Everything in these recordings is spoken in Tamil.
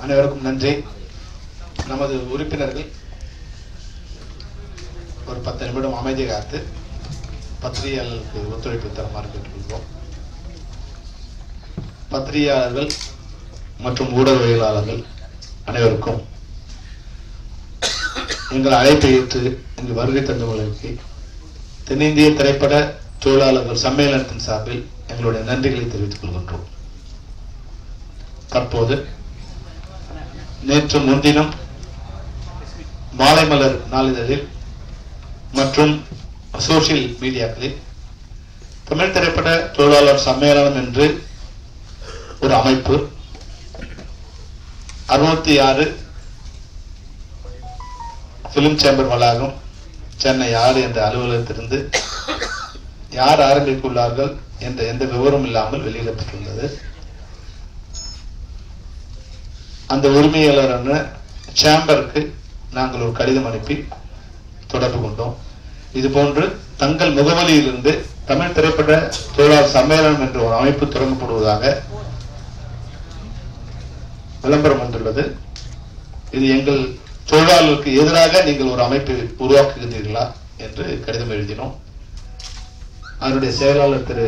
அனைவருக்கும் நன்றி. நமது உறுப்பினர்கள் ஒரு 10 நிமிடம் அமைதி காத்து பத்திரிகையாளர்களுக்கு ஒத்துழைப்பு தருமாறு கேட்டுக்கொள்வோம். பத்திரிகையாளர்கள் மற்றும் ஊடகவியலாளர்கள் அனைவருக்கும் எங்கள் அழைப்பை ஏற்று இங்கு வருகை தந்தவர்களுக்கு தென்னிந்திய திரைப்பட தொழிலாளர்கள் சம்மேளனத்தின் சார்பில் எங்களுடைய நன்றிகளை தெரிவித்துக் கொள்கின்றோம். தற்போது நேற்று முன்தினம் மாலை மலர் நாளிதழில் மற்றும் சோசியல் மீடியாக்களில் தமிழ் திரைப்பட தொழிலாளர் சம்மேளனம் என்று ஒரு அமைப்பு 66 பிலிம் சேம்பர் வளாகம் சென்னை 6 என்ற அலுவலகத்திலிருந்து யார் ஆரம்பித்துள்ளார்கள் என்ற எந்த விவரம் இல்லாமல் வெளியிடப்பட்டுள்ளது. அந்த உரிமையாளரான சேம்பருக்கு நாங்கள் ஒரு கடிதம் அனுப்பி தொடர்பு கொண்டோம். இதுபோன்று தங்கள் முகவரியிலிருந்து தமிழ் திரைப்பட தொழிலாளர் சம்மேளனம் என்ற ஒரு அமைப்பு தொடங்கப்படுவதாக விளம்பரம் வந்துள்ளது. இது எங்கள் தொழிலாளர்களுக்கு எதிராக நீங்கள் ஒரு அமைப்பை உருவாக்குகிறீர்களா என்று கடிதம் எழுதினோம். அதனுடைய செயலாளர் திரு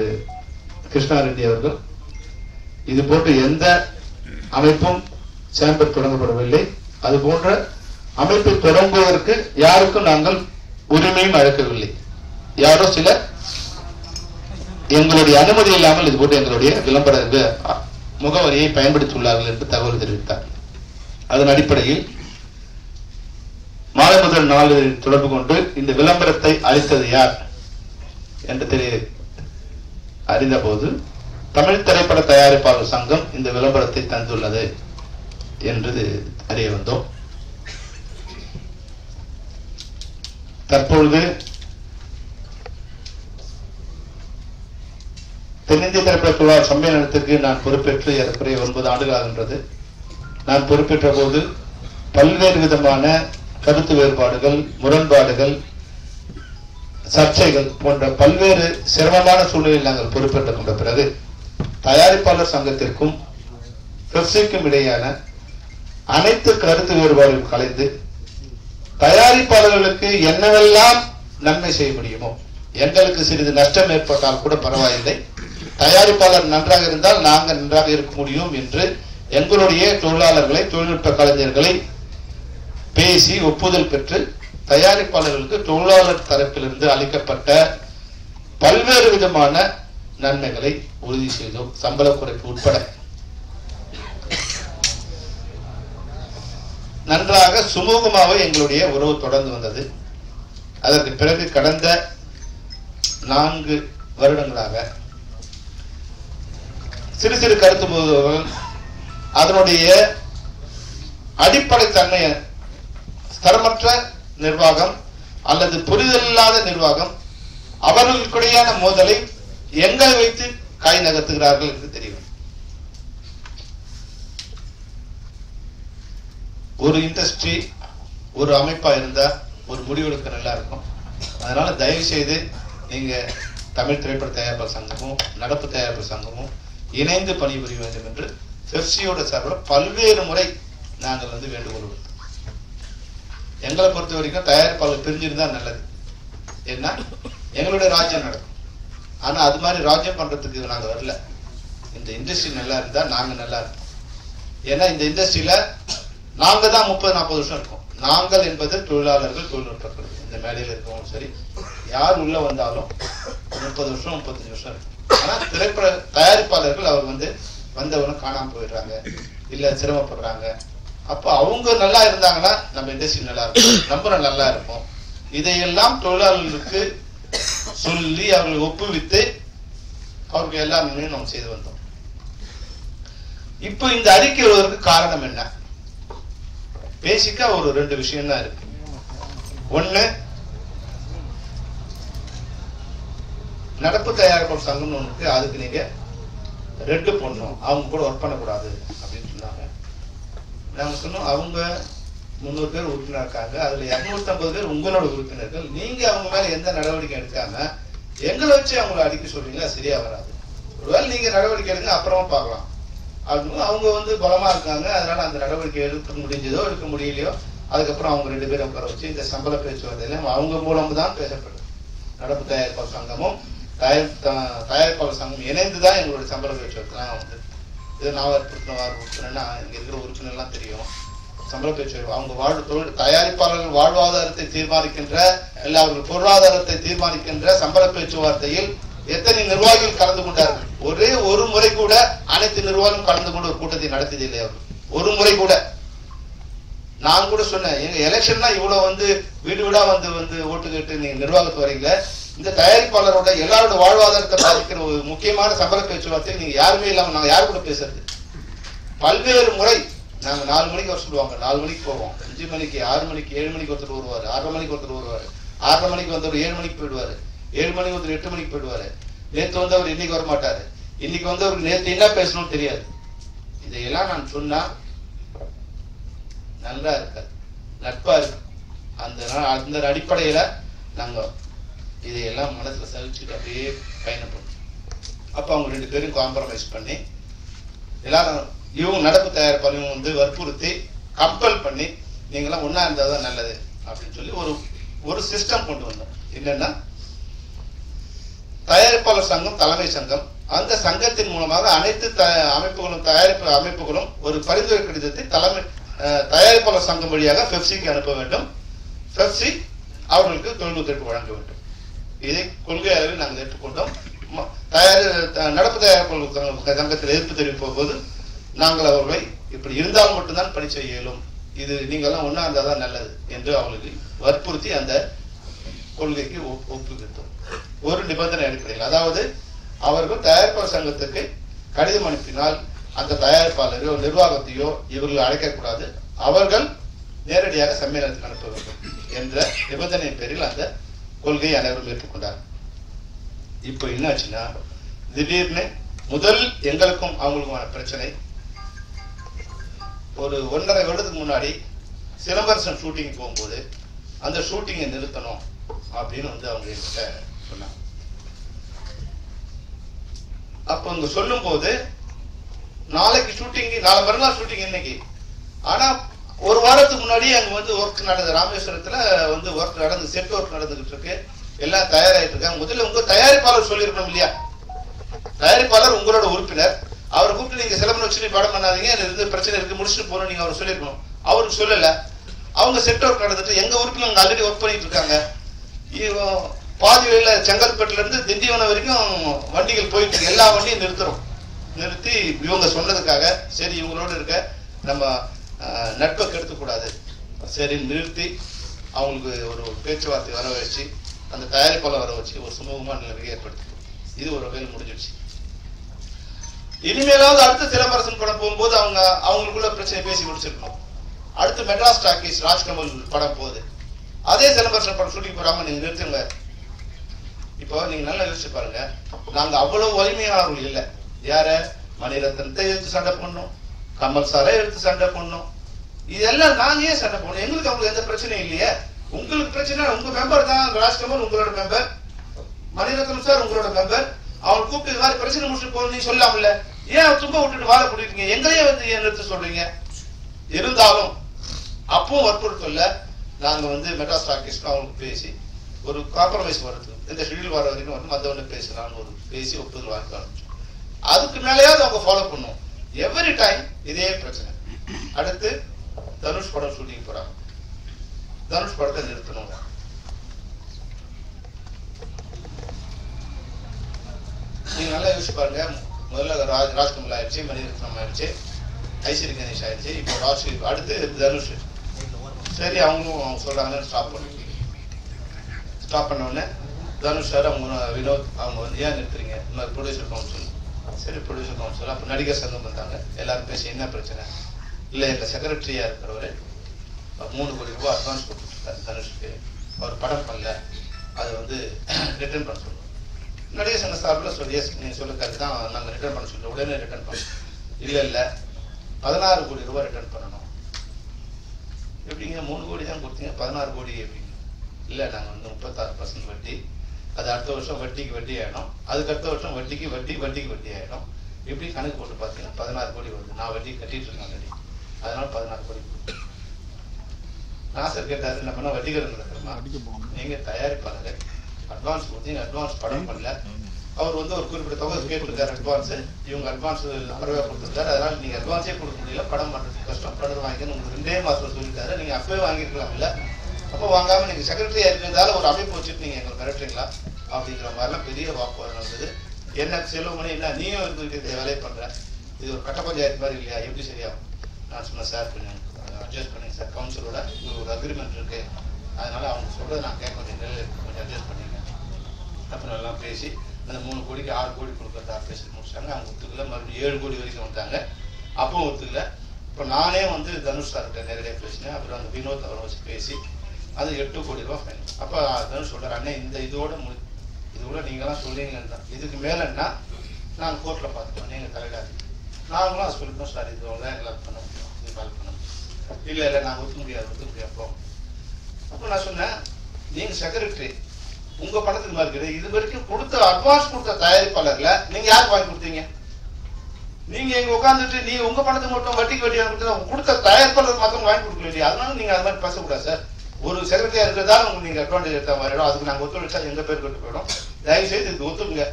கிருஷ்ணா ரெட்டி அவர்கள் இது போன்ற எந்த அமைப்பும் சேம்பர் தொடங்கப்படவில்லை, அது போன்ற அமைப்பை தொடங்குவதற்கு யாருக்கும் நாங்கள் உரிமையும் அழைக்கவில்லை, யாரோ சிலர் எங்களுடைய அனுமதி இல்லாமல் இது போன்று எங்களுடைய விளம்பர முகவரியை பயன்படுத்தியுள்ளார்கள் என்று தகவல் தெரிவித்தார். அதன் அடிப்படையில் மாலை முதல் நாளில் தொடர்பு கொண்டு இந்த விளம்பரத்தை அளித்தது யார் என்று அறிந்த போது தமிழ் திரைப்பட தயாரிப்பாளர் சங்கம் இந்த விளம்பரத்தை தந்துள்ளது என்று அறிய வந்தோம். தற்பொழுது தென்னிந்திய திரைப்பட தொழிலாளர் சம்மேளனத்திற்கு நான் பொறுப்பேற்று ஏறக்குறைய 9 ஆண்டுகள் ஆகின்றது. நான் பொறுப்பேற்ற போது பல்வேறு விதமான கருத்து வேறுபாடுகள், முரண்பாடுகள், சர்ச்சைகள் போன்ற பல்வேறு சிரமமான சூழ்நிலையில் நாங்கள் பொறுப்பேற்றுக் கொண்ட பிறகு தயாரிப்பாளர் சங்கத்திற்கும் பெப்சிக்கும் இடையான அனைத்து கருத்து வேறுபாடுகள் கலைந்து தயாரிப்பாளர்களுக்கு என்னவெல்லாம் நன்மை செய்ய முடியுமோ, எங்களுக்கு சிறிது நஷ்டம் ஏற்பட்டால் கூட பரவாயில்லை, தயாரிப்பாளர் நன்றாக இருந்தால் நாங்கள் நன்றாக இருக்க முடியும் என்று எங்களுடைய தொழிலாளர்களை, தொழில்நுட்ப கலைஞர்களை பேசி ஒப்புதல் பெற்று தயாரிப்பாளர்களுக்கு தொழிலாளர் தரப்பிலிருந்து அளிக்கப்பட்ட பல்வேறு விதமான நன்மைகளை உறுதி செய்தோம். சம்பள குறைப்பு உட்பட நன்றாக சுமூகமாக எங்களுடைய உறவு தொடர்ந்து வந்தது. அதற்கு பிறகு கடந்த 4 வருடங்களாக சிறு சிறு கருத்து மோதல்கள், அதனுடைய அடிப்படை தன்மையை தரமற்ற நிர்வாகம் அல்லது புரிதல் இல்லாத நிர்வாகம் அவர்களுக்கிடையான மோதலை எங்களை வைத்து கை நகர்த்துகிறார்கள் என்று தெரியும். ஒரு இண்டஸ்ட்ரி ஒரு அமைப்பா இருந்தா ஒரு முடிவெடுக்க நல்லா இருக்கும். அதனால தயவு செய்து நீங்க தமிழ் திரைப்பட தயாரிப்பாளர் சங்கமும் நடப்பு தயாரிப்பாளர் சங்கமும் இணைந்து பணிபுரிய வேண்டும் என்று பெப்சியோட சார்பில் பல்வேறு முறை நாங்கள் வேண்டுகோள் விடுத்தோம். எங்களை பொறுத்த வரைக்கும் தயாரிப்பாளர் பிரிஞ்சிருந்தா நல்லது, ஏன்னா எங்களுடைய ராஜ்யம் நடக்கும். ஆனா அது மாதிரி ராஜ்யம் பண்றதுக்கு நாங்க வரல. இந்த இண்டஸ்ட்ரி நல்லா இருந்தா நாங்க நல்லா இருப்போம். ஏன்னா இந்த இண்டஸ்ட்ரியில நாங்க தான் 30-40 வருஷம் இருக்கோம். நாங்கள் என்பது தொழிலாளர்கள், தொழில்நுட்பர்கள். இந்த மேடையில் இருக்கவும் சரி, யார் உள்ள வந்தாலும் 30 வருஷம் 35 வருஷம் இருக்கும். ஆனா திரைப்பட தயாரிப்பாளர்கள் அவர் வந்தவனும் காணாம போயிடுறாங்க, இல்ல சிரமப்படுறாங்க. அப்ப அவங்க நல்லா இருந்தாங்கன்னா நம்ம இண்டஸ்ட்ரி நல்லா இருக்கும், நம்ம நல்லா இருப்போம். இதையெல்லாம் தொழிலாளர்களுக்கு சொல்லி அவர்களை ஒப்புவித்து அவருக்கு எல்லா நன்மையும் நம்ம செய்து வந்தோம். இப்ப இந்த அறிக்கை வருவதற்கு காரணம் என்ன? பேசிக்கா ஒரு 2 விஷயம் தான் இருக்கு. ஒண்ணு, நடப்பு தயாரிப்பாளர் சங்கம் ஒன்று, அதுக்கு நீங்க ரெட்டு போடணும், அவங்க கூட ஒர்க் பண்ணக்கூடாது அப்படின்னு சொன்னாங்க. நாங்க சொன்னோம், அவங்க 300 பேர் உறுப்பினர் இருக்காங்க, அதுல 250 பேர் உங்களோட உறுப்பினர்கள். நீங்க அவங்க மேல எந்த நடவடிக்கை எடுக்காம எங்களை வச்சு அவங்களை அடிக்க சொல்றீங்களா? சரியா வராது. ஒருவேளை நீங்க நடவடிக்கை எடுங்க, அப்புறமா பார்க்கலாம் அப்படின்னு அவங்க வந்து பலமா இருக்காங்க. அதனால அந்த நடவடிக்கை எடுக்க முடிஞ்சதோ எடுக்க முடியலையோ அதுக்கப்புறம் அவங்க 2 பேரும் உட்கார வச்சு இந்த சம்பள பேச்சுவார்த்தையில அவங்க மூலம் தான் பேசப்படுது. நடப்பு தயாரிப்பாளர் சங்கமும் தயாரிப்பாளர் சங்கம் இணைந்துதான் எங்களுடைய சம்பள பேச்சுவார்த்தை வந்து இது நான் உறுப்பினர்னா இங்க இருக்கிற உறுப்பினர்லாம் தெரியும். சம்பள பேச்சுவார்த்தை அவங்க தயாரிப்பாளர்கள் வாழ்வாதாரத்தை தீர்மானிக்கின்ற இல்ல அவர்கள் பொருளாதாரத்தை தீர்மானிக்கின்ற சம்பள பேச்சுவார்த்தையில் எத்தனை நிர்வாகிகள் கலந்து கொண்டார்கள்? ஒரே ஒரு முறை கூட அனைத்து நிர்வாகிகளும் கலந்து கொண்டு ஒரு கூட்டத்தை நடத்தியது இல்லை. அவர் ஒரு முறை கூட. நான் கூட சொன்னேன், எங்க எலெக்ஷன்னா இவ்வளவு வந்து வீடு வீடா வந்து வந்து ஓட்டு கேட்டு நீங்க நிர்வாகத்து வரீங்க, இந்த தயாரிப்பாளரோட எல்லாரோட வாழ்வாதாரத்தை பாதிக்கிற ஒரு முக்கியமான சம்பள பேச்சுவார்த்தை நீங்க யாருமே இல்லாம நாங்க யாரு கூட பேசுறது? பல்வேறு முறை நாங்க 4 மணிக்கு வர சொல்லுவாங்க, 4 மணிக்கு போவோம், 5 மணிக்கு 6 மணிக்கு 7 மணிக்கு ஒருத்தர் வருவாரு, 6:30 மணிக்கு ஒருத்தர் வருவாரு, 6:30 மணிக்கு வந்தவர் 7 மணிக்கு போயிடுவாரு, 7 மணிக்கு ஒருத்தர் 8 மணிக்கு போயிடுவாரு. நேற்று வந்தவர் இன்னைக்கு வர மாட்டாரு, இன்னைக்கு வந்தவருக்கு நேற்று என்ன பேசணும்னு தெரியாது. இதையெல்லாம் நான் சொன்னா நல்லா இருக்காது, நட்பா இருக்கு. அந்த அடிப்படையில நாங்க இதையெல்லாம் மனசுல சகிச்சுட்டு அப்படியே பயணப்படும். அப்ப அவங்க 2 பேரும் காம்ப்ரமைஸ் பண்ணி எல்லாரும் இவங்க நடப்பு தயாரிப்பாளையும் வந்து வற்புறுத்தி கம்பல் பண்ணி நீங்களாம் ஒன்னா இருந்தாதான் நல்லது அப்படின்னு சொல்லி ஒரு சிஸ்டம் கொண்டு வந்தோம். என்னன்னா தயாரிப்பாளர் சங்கம் தலைமை சங்கம், அந்த சங்கத்தின் மூலமாக அனைத்து அமைப்புகளும் தயாரிப்பு அமைப்புகளும் ஒரு பரிந்துரை கடிதத்தை தயாரிப்பாளர் சங்கம் வழியாக பெப்சிக்கு அனுப்ப வேண்டும். பெப்சி அவர்களுக்கு தொழில் ஒத்துழைப்பு வழங்க வேண்டும். இதை கொள்கை அளவில் நாங்கள் ஏற்றுக்கொண்டோம். நடப்பு தயாரிப்பாளர் சங்கத்தில் எதிர்ப்பு தெரிவிப்ப போது நாங்கள் அவர்களை இப்படி இருந்தால் மட்டும்தான் பணி செய்ய இயலும், இது நீங்கெல்லாம் ஒன்னா இருந்தாதான் நல்லது என்று அவர்களுக்கு வற்புறுத்தி அந்த கொள்கைக்கு ஒப்புக்கிட்டோம். ஒரு நிபந்தனை அடிப்படையில், அதாவது அவர்கள் தயாரிப்பாளர் சங்கத்துக்கு கடிதம் அனுப்பினால் அந்த தயாரிப்பாளரையோ நிர்வாகத்தையோ இவர்கள் அழைக்கக்கூடாது, அவர்கள் நேரடியாக சம்மேளனத்துக்கு அனுப்ப வேண்டும் என்ற நிபந்தனையின் பேரில் அந்த கொள்கையை அனைவரும் ஏற்றுக்கொண்டார். இப்போ என்னாச்சுன்னா திடீர்னு முதல் எங்களுக்கும் அவங்களுக்குமான பிரச்சனை, ஒரு 1.5 வருடத்துக்கு முன்னாடி சிலம்பரசன் ஷூட்டிங் போகும்போது அந்த ஷூட்டிங்கை நிறுத்தணும் அப்படின்னு வந்து அவங்க என்கிட்ட சொன்னாங்க. அப்ப அங்க சொல்லும் போது நாளைக்கு ஷூட்டிங், நாளை மறுநாள் ஷூட்டிங் இன்னைக்கு, ஆனா ஒரு வாரத்துக்கு முன்னாடி அங்க வந்து ஒர்க் நடந்தது, ராமேஸ்வரத்துல வந்து ஒர்க் நடந்து செட் ஒர்க் நடந்துகிட்டு இருக்கு, எல்லாம் தயாராகிட்டு இருக்காங்க. முதல்ல உங்க தயாரிப்பாளர் சொல்லிருக்கணும் இல்லையா? தயாரிப்பாளர் உங்களோட உறுப்பினர், அவரை கூப்பிட்டு நீங்க சிலம்பரம் வச்சு படம் பண்ணாதீங்க, இது பிரச்சனை இருக்கு முடிச்சுட்டு போறோம் நீங்க அவர் சொல்லிருக்கணும். அவருக்கு சொல்லல. அவங்க செட் ஒர்க் நடந்துட்டு எங்க உறுப்பினர் ஆல்ரெடி ஒர்க் பண்ணிட்டு இருக்காங்க. பாதி வழியில செங்கல்பட்டுல இருந்து திண்டிவனம் வரைக்கும் வண்டிகள் போயிட்டு இருக்கு, எல்லா வண்டியும் நிறுத்துறோம். நிறுத்தி இவங்க சொன்னதுக்காக சரி இவங்களோட இருக்க நம்ம நட்பை கெடுத்துக்கூடாது சரி நிறுத்தி அவங்களுக்கு ஒரு பேச்சுவார்த்தை வர வச்சு அந்த தயாரிப்பாளர் வர வச்சு ஒரு சுமூகமான நிலைமையை ஏற்படுத்தி இது ஒரு வகையில் முடிஞ்சிடுச்சு. இனிமேலாவது அடுத்த சிலம்பரசன் படம் போகும்போது அவங்களுக்குள்ள பிரச்சனை பேசி முடிச்சிருக்கணும். அடுத்து மெட்ராஸ் டாக்கீஸ் ராஜ்கமல் படம் போகுது, அதே சிலம்பரசன் படம் ஷூட்டிங் போடாம நீங்க நிறுத்துங்க. இப்போ நீங்க நல்லா யோசிச்சு பாருங்க, நாங்க அவ்வளவு வலிமையானவர்கள் இல்லை. யார மணிரத்னத்தை எடுத்து சண்டை பண்ணோம், கமல் சாரை எடுத்து சண்டை பண்ணோம், இதெல்லாம் நாங்க ஏன் சண்டை பண்ணோம்? எங்களுக்கு அவங்களுக்கு எந்த பிரச்சனையும் இல்லையே. உங்களுக்கு பிரச்சனை, உங்க மெம்பர் தான் ராஜ்கமல், உங்களோட மெம்பர், மணிரத்னம் சார் உங்களோட மெம்பர், அவங்க கூப்பிட்டு இது மாதிரி பிரச்சனை முடிச்சுட்டு போகணும் நீங்க சொல்லாமல்ல, ஏன் தும்ப விட்டுட்டு வாழ போட்டுருக்கீங்க? எங்களையே வந்து ஏன் நிறுத்த சொல்றீங்க? இருந்தாலும் அப்பவும் வற்புறுத்தல நாங்க வந்து மெட்ராஸ் டாக்கீஸ்க்கு அவங்களுக்கு பேசி ஒரு காம்ப்ரமைஸ் வருது, இந்த ஷெடியூல் வர வரைக்கும் வந்து மற்றவங்க பேசலாம்னு ஒரு பேசி ஒப்புதல் வாங்க ஆரம்பிச்சோம். அதுக்கு மேலேயாவது அவங்க ஃபாலோ பண்ணும். எவ்ரி டைம் இதே பிரச்சனை. அடுத்து தனுஷ் படம் ஷூட்டிங் போறாங்க, தனுஷ் படத்தை நிறுத்தணும். நீங்க நல்லா யோசிச்சு பாருங்க, முதல்ல ராஜ்கமல் ஆயிடுச்சு, மணிரத்னம் ஆயிடுச்சு, ஐஸ்வரி கணேஷ் ஆயிடுச்சு, இப்போ ராஜ், அடுத்து தனுஷ். சரி அவங்களும் அவங்க சொல்றாங்கன்னு ஸ்டாப் பண்ணுங்க. ஸ்டாப் பண்ண உடனே தனுஷ் சார் அவங்க வினோத் அவங்க வந்து ஏன் நிறுத்துறீங்க, இன்னொரு ப்ரொடியூசர் கவுன்சில். சரி ப்ரொடியூசர் கவுன்சில், அப்போ நடிகர் சங்கம் வந்தாங்க, எல்லாரும் பேசி என்ன பிரச்சனை இல்லை, எங்கள் செக்ரட்டரியா இருக்கிறவரு 3 கோடி ரூபாய் அட்வான்ஸ் கொடுத்துருக்காரு தனுஷ்க்கு, அவர் படம் பண்ணல, அதை வந்து ரிட்டர்ன் பண்ண சொல்லுவோம். நடிகர் சங்க சார்பில் சொல்லி எஸ் நீங்கள் சொல்ல கருத்து தான் நாங்கள் ரிட்டர்ன் பண்ண சொல்லுவோம். உடனே ரிட்டர்ன் பண்ணோம். இல்லை 16 கோடி ரூபாய் ரிட்டர்ன் பண்ணணும். எப்படிங்க 3 கோடி தான் கொடுத்தீங்க 16 கோடி எப்படிங்க? இல்லை நாங்கள் வந்து 36% வட்டி, அது அடுத்த வருஷம் வட்டிக்கு வட்டி ஆகிடும், அதுக்கு அடுத்த வருஷம் வட்டிக்கு வட்டி ஆகிடும். இப்படி கணக்கு போட்டு பார்த்தீங்கன்னா 16 கோடி வருது. நான் வட்டி கட்டிட்டு இருக்கேன் ஆல்ரெடி, அதனால 16 கோடி. நாசர் கேட்டாரு, நம்ம என்ன வட்டிகரன் நடக்கிறோமா? நீங்க தயாரிப்பாளர், அட்வான்ஸ் கொடுத்தீங்க, அட்வான்ஸ் படம் பண்ணல. அவர் வந்து ஒரு குறிப்பிட்ட தொகை கேட்டுருக்காரு அட்வான்ஸ், இவங்க அட்வான்ஸ் குறைவா கொடுத்துருக்காரு, அதனால நீங்க அட்வான்ஸே கொடுக்க முடியல, படம் பண்றதுக்கு கஷ்டம், படம் வாங்கிக்கணும் உங்களுக்கு 2 மாசத்துல சொல்லிட்டாரு. நீங்க அப்பவே வாங்கிருக்கலாம் இல்ல, அப்போ வாங்காம நீங்க செக்ரட்டரியா இருக்கிறதால ஒரு அமைப்பு வச்சுட்டு நீங்க எங்களை மிரட்டுறீங்களா அப்படிங்கிற மாதிரிலாம் பெரிய வாக்குவாதம் நடந்தது. என்ன செல்வமணி, என்ன நீயும் இருந்துட்டு வேலையை பண்ற, இது ஒரு கட்ட பஞ்சாயத்து மாதிரி இல்லையா, எப்படி சரியாகும்? நான் சொன்னேன், சார் கொஞ்சம் அட்ஜஸ்ட் பண்ணுங்க சார், கவுன்சிலோட ஒரு அக்ரிமெண்ட் இருக்கு, அதனால அவங்க சொல்றதை நான் கேட்க வேண்டிய நிலையில் இருக்கு, கொஞ்சம் அட்ஜஸ்ட் பண்ணிங்க. அப்புறம் எல்லாம் பேசி அந்த 3 கோடிக்கு 6 கோடி கொடுக்கறதா பேசி முடிச்சாங்க. அவங்க ஒத்துக்கல, மறுபடியும் 7 கோடி வரைக்கும் வந்தாங்க, அப்பவும் ஒத்துக்கல. இப்போ நானே வந்து தனுஷ் சார்கிட்ட நேரடியாக பேசினேன். அப்புறம் அந்த வினோத் அவரை வச்சு பேசி அது 8 கோடி ரூபா ஃபைனல். அப்போ தனுஷ் சொல்றாரு, அண்ணே இந்த இதோட நீங்களாம் சொல்றீங்கன்னா இதுக்கு மேலன்னா நான் கோர்ட்டில் பார்த்துக்கோம், நீங்கள் தலையிடாது. நாங்களும் அதை சொல்லிட்டோம், சார் இதோட தான் எங்களால் பண்ண முடியும், இது கால் பண்ண முடியும். இல்லை நாங்கள் ஒத்துக்க முடியாது போகும். அப்போ நான் சொன்னேன், நீங்கள் செக்ரட்டரி, உங்க பணத்துக்கு மாதிரி இருக்குது, இது வரைக்கும் கொடுத்த அட்வான்ஸ் கொடுத்த தயாரிப்பாளர்ல நீங்க யாருக்கு வாங்கி கொடுத்தீங்க? நீங்க எங்க உட்காந்துட்டு நீங்க உங்க பணத்துக்கு மட்டும் வட்டிக்கு வட்டி கொடுத்த தயாரிப்பாளர் மத்தவங்க வாங்கி கொடுக்க வேண்டிய, அதனால நீங்க அது மாதிரி பேசக்கூடாது சார். ஒரு செக்ரட்டரியா இருக்கிறதால உங்களுக்கு நீங்க அட்வான்டேஜ் எடுத்த மாதிரி, அதுக்கு நாங்க ஒத்துழைச்சா எங்க பேர் கட்டு போயிடும். தயவு செய்து இதுக்கு ஒத்துக்குங்க,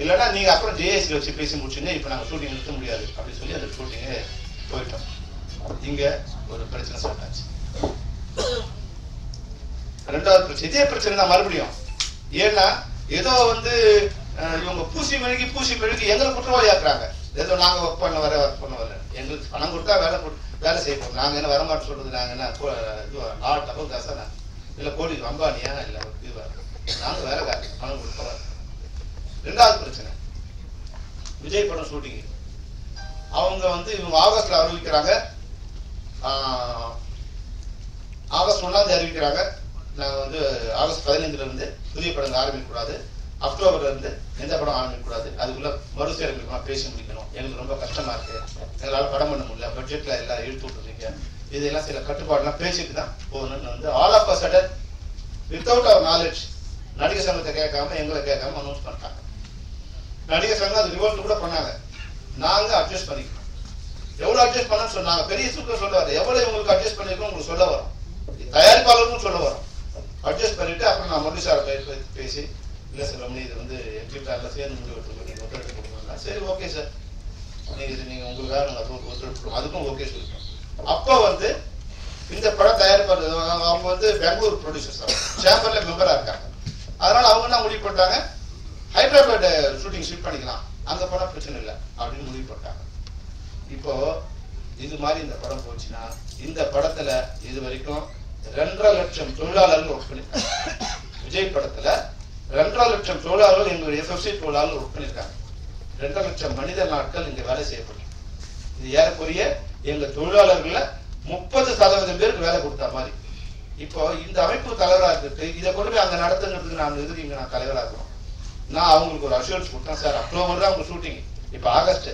இல்லைன்னா நீங்க அப்புறம் ஜேஎஸ்சி வச்சு பேசி முடிச்சுங்க, இப்ப நாங்க ஷூட்டிங் நிறுத்த முடியாது அப்படின்னு சொல்லி அந்த ஷூட்டிங்கே போயிட்டோம். இங்க ஒரு பிரச்சனை ஸ்டார்ட் ஆச்சு. 2வது பிரச்சனை இதே பிரச்சனை தான் மறுபடியும். ஏன்னா ஏதோ வந்து இவங்க பூசி மெழுகி எங்களை குற்றவாளி ஆக்குறாங்க. ஏதோ நாங்க ஒர்க் பண்ண வரல, எங்களுக்கு பணம் கொடுத்தா வேலை செய்யப்போம், நாங்க என்ன வரமாட்டோம் சொல்றது, நாங்க என்ன டபுள் காசா இல்ல கோடி அம்பானியா இல்ல இதுவா, நாங்க வேலைக்காரங்க, பணம் கொடுக்க வர. 2வது பிரச்சனை விஜய் படம் ஷூட்டிங். அவங்க வந்து இவங்க ஆகஸ்ட்ல அறிவிக்கிறாங்க, ஆகஸ்ட் 1 அறிவிக்கிறாங்க, நாங்கள் வந்து ஆகஸ்ட் 15 இருந்து புதிய படங்கள் ஆரம்பிக்கக்கூடாது, அக்டோபர்ல இருந்து எந்த படம் ஆரம்பிக்கக்கூடாது, அதுக்குள்ள மறுசீரமைக்கலாம், பேசி முடிக்கணும், எங்களுக்கு ரொம்ப கஷ்டமா இருக்கு, எங்களால் படம் பண்ண முடியல, பட்ஜெட்ல எல்லாம் இழுத்து விட்டுருக்கீங்க, இதெல்லாம் சில கட்டுப்பாடுலாம் பேசிட்டு தான் போகணும்னு வந்து all of a sudden without அவர் நாலேஜ் நடிகர் சங்கத்தை கேட்காம எங்களை கேட்காம அனௌன்ஸ் பண்ணிட்டாங்க. நடிகர் சங்கம் அது ரிவோல்ட் கூட பண்ணாங்க, நாங்க அட்ஜஸ்ட் பண்ணிக்கிறோம். எவ்வளவு அட்ஜஸ்ட் பண்ணு சொன்னாங்க, பெரிய சூக்க சொல்லுவாரு, எவ்வளவு உங்களுக்கு அட்ஜஸ்ட் பண்ணிருக்கோம் உங்களுக்கு சொல்ல வரும், தயாரிப்பாளருக்கும் சொல்ல வரும். அட்ஜஸ்ட் பண்ணிட்டு அப்புறம் நான் மறுபடியும் சார் பேசி, இல்லை சார் ரமணி இது வந்து எக்ஸிப்டாரில் சேர்ந்து முடிவு எடுத்துக்கோ, நீங்கள் ஒத்துழைப்பு கொடுக்கணும். சரி ஓகே சார், நீங்கள் உங்களுக்காக நாங்கள் அது ஒத்துழைப்பு அதுக்கும் ஓகே சொல்லிட்டோம். அப்போ வந்து இந்த படம் தயாரிப்பாளர் அவங்க வந்து பெங்களூர் ப்ரொடியூசர்ஸ் சேம்பர்ல மெம்பராக இருக்காங்க, அதனால அவங்க என்ன முடிவு பண்ணிட்டாங்க, ஹைதராபாத் ஷூட்டிங் ஷூட் பண்ணிக்கலாம், அங்கே போனால் பிரச்சனை இல்லை அப்படின்னு முடிவு பண்ணிட்டாங்க. இப்போ இது மாதிரி இந்த படம் போச்சுன்னா இந்த படத்துல இது வரைக்கும் 2.5 லட்சம் தொழிலாளர்கள் ஒர்க் பண்ணிருக்காங்க. விஜய் படத்துல 2.5 லட்சம் தொழிலாளர்கள் எங்களுடைய எஃப்எஃப்சி தொழிலாளர்கள் ஒர்க் பண்ணிருக்காங்க. 2.5 லட்சம் மனித நாட்கள் இங்க வேலை செய்யப்படும். இது ஏறக்குறைய எங்க தொழிலாளர்கள 30% பேருக்கு வேலை கொடுத்த மாதிரி. இப்போ இந்த அமைப்பு தலைவராக இருக்கு, இதை கொண்டு போய் அங்க நடத்துங்கிறதுக்கு நான் எதுக்கு இங்க நான் தலைவராக இருக்கிறோம். நான் அவங்களுக்கு ஒரு அஷூரன்ஸ் கொடுத்தேன், சார் அக்டோபர் தான் உங்க ஷூட்டிங், இப்ப ஆகஸ்ட்,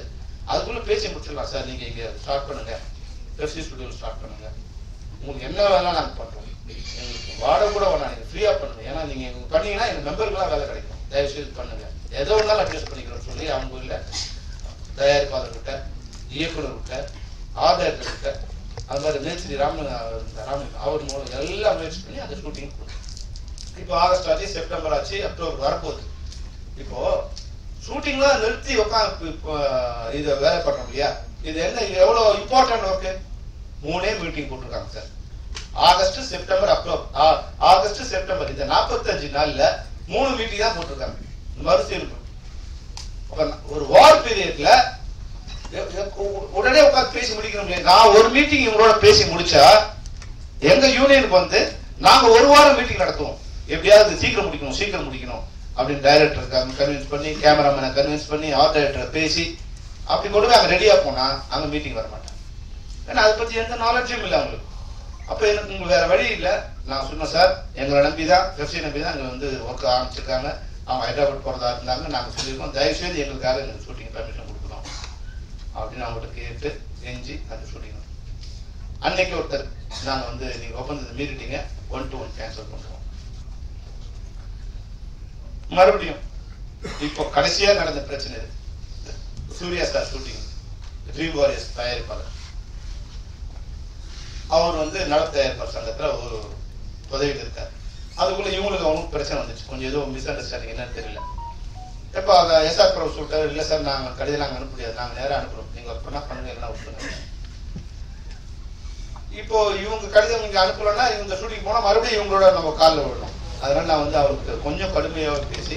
அதுக்குள்ள பேசி முடிச்சிடலாம் சார், நீங்க இங்க ஸ்டார்ட் பண்ணுங்க, எஃப்சி ஸ்டுடியோ ஸ்டார்ட் பண்ணுங்க, உங்களுக்கு என்ன வேலை நாங்க பண்றோம், எங்களுக்கு வாடகை கூட வேணாம், நீங்க ஃப்ரீயா பண்ணுங்க, ஏன்னா நீங்க எங்களுக்கு பண்ணீங்கன்னா எங்க மெம்பருக்குலாம் வேலை கிடைக்கும், தயவு செய்து பண்ணுங்க, எதோ ஒன்றாலும் அட்ஜஸ்ட் பண்ணிக்கிறோம் சொல்லி அவங்க இல்ல தயாரிப்பாளர்கிட்ட, இயக்குநர்கிட்ட, ஆர்ட் டைரக்டர்கிட்ட, அது மாதிரி மேஸ்திரி ராமன் அவர் மூலம் எல்லாம் முயற்சி பண்ணி அந்த ஷூட்டிங் கொடுக்கும். இப்போ ஆகஸ்ட் ஆச்சு, செப்டம்பர் ஆச்சு, அக்டோபர் வரப்போகுது. இப்போ ஷூட்டிங்லாம் நிறுத்தி உட்காந்து இதை வேலை பண்றோம் இல்லையா, இது என்ன எவ்வளவு இம்பார்ட்டன்ட் ஒர்க்கு. 3 மீட்டிங் போட்டிருக்காங்க sir, August September October, August September, இந்த 45 நாள்ல 3 மீட்டிங் தான் போட்டிருக்காங்க மறுசீர்ப்பு. ஒரு வார் பீரியட்ல உடனே உட்காந்து பேசி முடிக்கணும். நான் ஒரு மீட்டிங் இவங்களோட பேசி முடிச்சா எங்க யூனியனுக்கு வந்து நாங்க 1 வாரம் மீட்டிங் நடத்துவோம், எப்படியாவது சீக்கிரம் முடிக்கணும் அப்படின்னு டைரக்டர் கன்வின்ஸ் பண்ணி, கேமராமேனை கன்வின்ஸ் பண்ணி, ஆர்ட் டைரக்டர் பேசி அப்படி கொண்டு போய் அங்க ரெடியா போனா அங்க மீட்டிங் வர மாட்டாங்க. ஏன்னா அதை பத்தி எந்த நாலேஜும் இல்லை அவங்களுக்கு. அப்ப எனக்கு உங்களுக்கு வேற வழி இல்லை. நான் சொன்னேன், சார் எங்களை நம்பிதான் எஃப்சி நம்பிதான் அங்க வந்து ஒர்க் ஆரம்பிச்சிருக்காங்க, அவங்க ஹைதராபாத் போறதா இருந்தாங்க, நாங்க சொல்லியிருக்கோம், தயவு செய்து எங்களுக்காக எங்களுக்கு ஷூட்டிங் பர்மிஷன் கொடுக்கணும் அப்படின்னு அவங்ககிட்ட கேட்டு செஞ்சு அந்த ஷூட்டிங் அன்னைக்கு ஒருத்தர் நாங்க வந்து நீங்க ஒப்பந்தத்தை மீறிட்டீங்க, 1-to-1 கேன்சல் பண்ணுவோம். மறுபடியும் இப்போ கடைசியா நடந்த பிரச்சனை இது. Suriya sir shooting dream warriors தயாரிப்பாளர் அவர் வந்து நடப்பு தயாரிப்பாளர் சங்கத்துல ஒரு உதவிட்டு இருக்காரு. அதுக்குள்ள இவங்களுக்கு அவனுக்கு பிரச்சனை வந்துச்சு, கொஞ்சம் ஏதோ மிஸ் அண்டர்ஸ்டாண்டிங் என்னன்னு தெரியல. இப்போ அந்த எஸ்ஆர் பிரபு சொல்லிட்டாரு, இல்லை சார் நாங்கள் கடிதம் நாங்கள் அனுப்ப முடியாது, நாங்கள் நேராக அனுப்புறோம், நீங்கள் ஒர்க் பண்ணால் பண்ணுங்க எல்லாம் விட்டுருங்க. இப்போ இவங்க கடிதம் இங்கே அனுப்பலன்னா இவங்க ஷூட்டிங் போனால் மறுபடியும் இவங்களோட நம்ம காலில் விடணும். அதனால நான் வந்து அவருக்கு கொஞ்சம் கடுமையாக பேசி